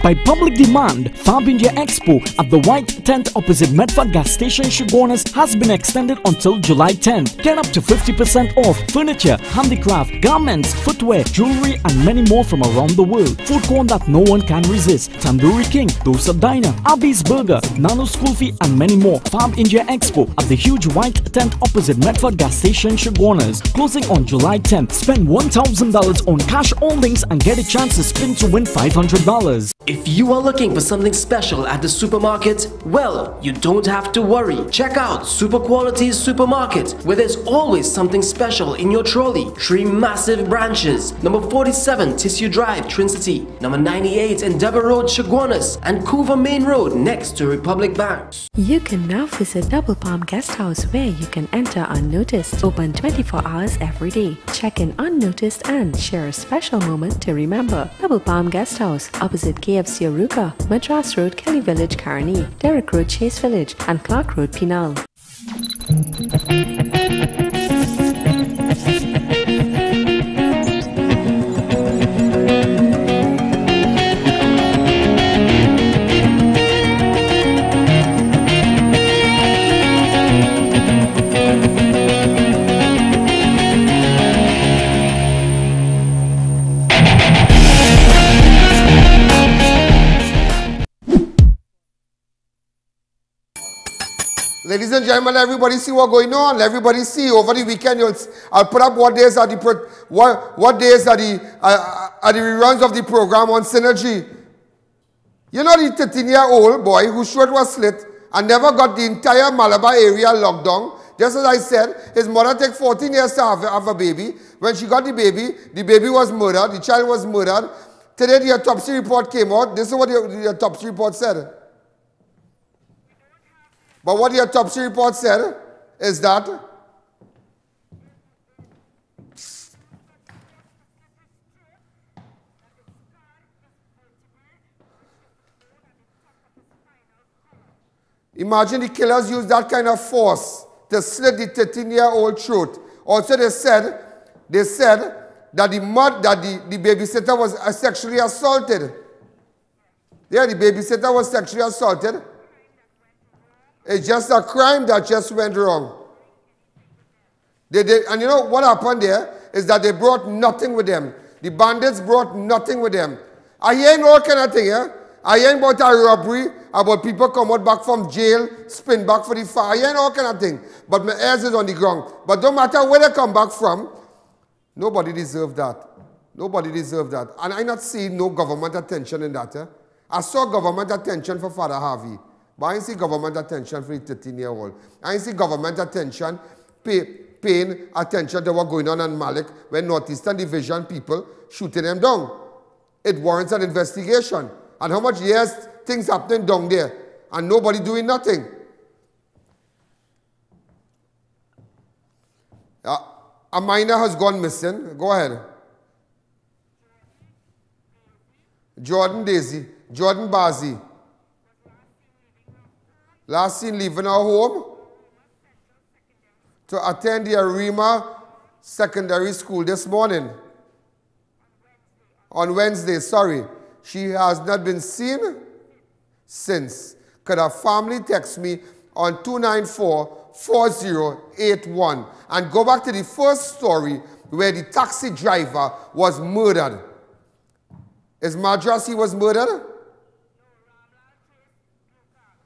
by public demand, Fabinja Expo at the White Tent opposite Medford Gas Station, Shogunas has been extended until July 10th. Get up to 50% off furniture, handicraft, garments, footwear, jewelry, and many more from around the world. Food corn that no one can resist, Tandoori King, Dosa Diner, Abby's Burger, Nano School Fee, and many more. Fabinja Expo at the huge White Tent opposite Medford Gas Station, Shogunas, closing on July 10th. Spend $1,000 on cash holdings and get a chance to spin to win $500. If you are looking for something special at the supermarket, well, you don't have to worry. Check out Super Quality's Supermarket, where there's always something special in your trolley. 3 massive branches: number 47 Tissue Drive, Trinity, number 98 Endeavour Road, Shogunas, and Couva Main Road next to Republic Bank. You can now visit Double Palm Guest House, where you can enter unnoticed. Open 24 hours every day. Check in unnoticed and share a special moment to remember. Double Palm Guest House, opposite KFC Aruka, Madras Road, Kelly Village, Carney, Derrick Road, Chase Village, and Clark Road, Penal. Ladies and gentlemen, everybody see what's going on. Everybody see over the weekend. I'll put up what days are the reruns of the program on Synergy. You know the 13-year-old boy whose throat was slit and never got the entire Malabar area locked down. Just as I said, his mother took 14 years to have a baby. When she got the baby was murdered. The child was murdered. Today the autopsy report came out. This is what the autopsy report said. But what the autopsy report said is that imagine the killers used that kind of force to slit the 13-year-old throat. Also, they said that the babysitter was sexually assaulted. Yeah, the babysitter was sexually assaulted. It's just a crime that just went wrong. And you know what happened there is that they brought nothing with them. The bandits brought nothing with them. I.A.N. all kind of thing, yeah? I.A.N. about a robbery, about people come out back from jail, spin back for the fire, I.A.N. all kind of thing. But my ears is on the ground. But don't matter where they come back from, nobody deserved that. Nobody deserved that. And I not see no government attention in that. Eh? I saw government attention for Father Harvey. But I didn't see government attention for the 13-year-old. I didn't see government attention, paying attention to what going on in Malik when Northeastern Division people shooting them down. It warrants an investigation. And how much years things happening down there and nobody doing nothing. A minor has gone missing. Go ahead. Jordan Bazi. Last seen leaving our home to attend the Arima Secondary School this morning. On Wednesday, sorry. She has not been seen since. Could her family text me on 294-4081 and go back to the first story where the taxi driver was murdered. Is Madras he was murdered?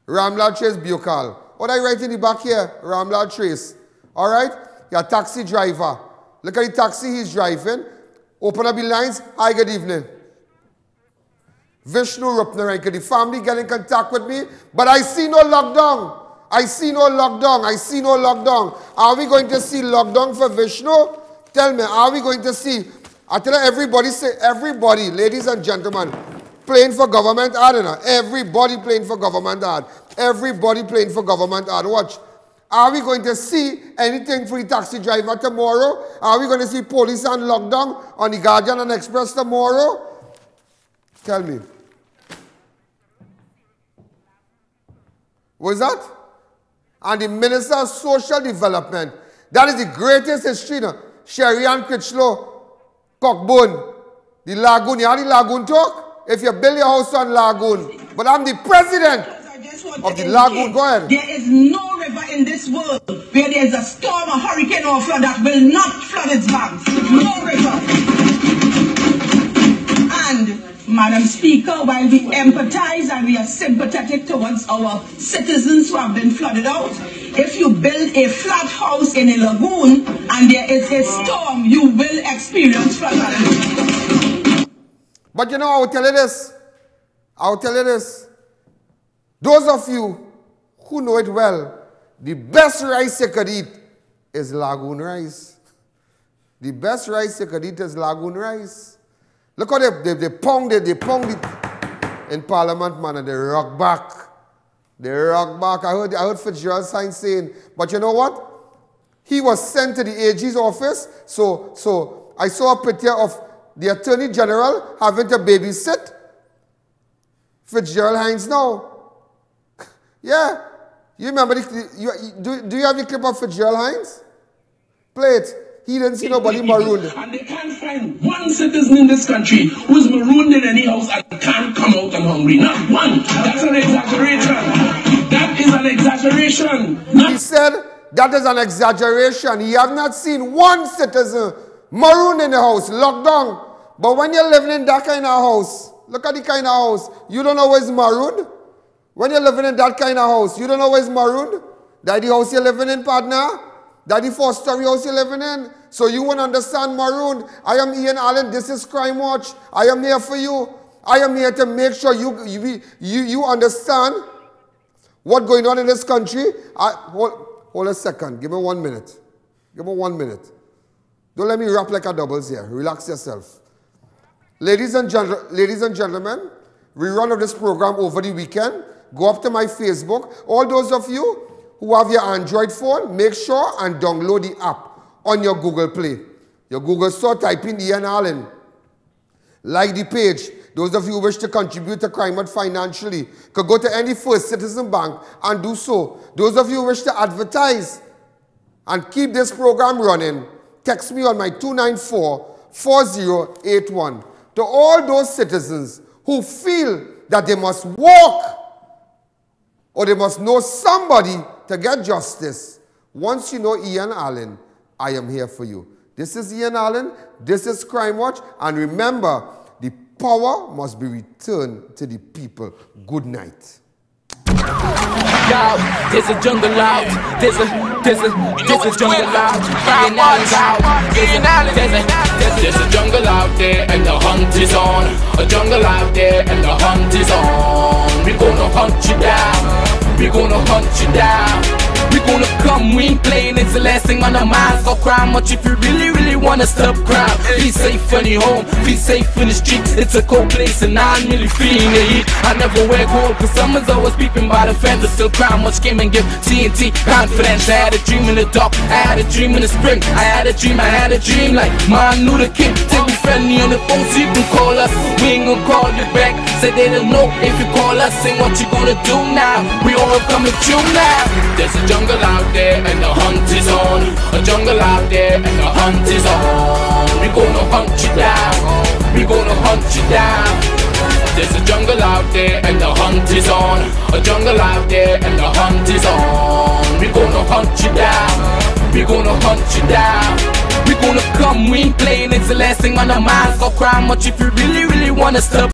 Ramlal Trace Bukal. What I write in the back here? Ramlal Trace. All right? You're a taxi driver. Look at the taxi he's driving. Open up the lines. Hi, good evening. Vishnu Rupnaranka. The family get in contact with me, but I see no lockdown. I see no lockdown. I see no lockdown. Are we going to see lockdown for Vishnu? Tell me, are we going to see? I tell you, everybody, ladies and gentlemen, playing for government ad. Everybody playing for government ad. Everybody playing for government ad. Watch. Are we going to see anything for the taxi driver tomorrow? Are we going to see police and lockdown on the Guardian and Express tomorrow? Tell me. What is that? And the Minister of Social Development. That is the greatest history. No? Sherry Ann Critchlow, Cockbone, the Lagoon. You have the Lagoon talk? If you build your house on Lagoon. But I'm the president of the Lagoon. Go ahead. There is no river in this world where there is a storm, a hurricane or flood that will not flood its banks. No river. And Madam Speaker, while we empathize and we are sympathetic towards our citizens who have been flooded out, if you build a flat house in a lagoon and there is a storm, you will experience flood. But you know, I will tell you this. I will tell you this. Those of you who know it well, the best rice you could eat is Lagoon rice. The best rice you could eat is Lagoon rice. Look how they pound it in Parliament, man, and they rock back. They rock back. I heard Fitzgerald saying, but you know what? He was sent to the AG's office, so I saw a picture of the Attorney General having to babysit Fitzgerald Hines now. Yeah. You remember, do you have the clip of Fitzgerald Hines? Play it. He didn't see nobody marooned. And they can't find one citizen in this country who is marooned in any house and can't come out and hungry. Not one. That's an exaggeration. That is an exaggeration. He said that is an exaggeration. He have not seen one citizen marooned in the house, locked down. But when you're living in that kind of house, look at the kind of house, you don't know where it's marooned. When you're living in that kind of house, you don't know where it's marooned. That the house you're living in, partner? That the 4-story house you're living in? So you won't understand marooned. I am I.A.N. Allen. This is Crime Watch. I am here for you. I am here to make sure you understand what's going on in this country. Hold a second. Give me 1 minute. Give me 1 minute. Don't let me rap like a doubles here. Relax yourself. Ladies and gentlemen, rerun of this program over the weekend. Go up to my Facebook. All those of you who have your Android phone, make sure and download the app on your Google Play. Your Google Store, type in I.A.N. Allen. Like the page. Those of you who wish to contribute to Crime Watch financially could go to any First Citizen Bank and do so. Those of you who wish to advertise and keep this program running, text me on my 294-4081. To all those citizens who feel that they must walk or they must know somebody to get justice, once you know I.A.N. Allen, I am here for you. This is I.A.N. Allen, this is Crime Watch, and remember, the power must be returned to the people. Good night. Yo, there's a jungle out. There's a jungle out. I.A.N. Allen's out. There's a jungle out there and the hunt is on. A jungle out there and the hunt is on. We're gonna hunt you down. We're gonna hunt you down. We're gonna come, we ain't playing, it's the last thing on our minds. Go crime much if you really wanna stop crime. Be safe in your home, be safe in the streets. It's a cold place and I'm really feeling the heat. I never wear gold cause someone's always peeping by the fence. Still crime much came and give TNT confidence. I had a dream in the dark, I had a dream in the spring. I had a dream like Martin Luther King. Till we friendly on the phone so you can call us. We ain't gonna call you back. Say they don't know if you call us. Say what you gonna do now. We all coming through now. There's a jungle out there and the hunt is on. A jungle out there and the hunt is on. We gonna hunt you down. We gonna hunt you down. There's a jungle out there and the hunt is on. A jungle out there and the hunt is on. We gonna hunt you down. We gonna hunt you down. We gonna come, we ain't playing, it's the last thing on our minds. Go crime much if you really wanna stop.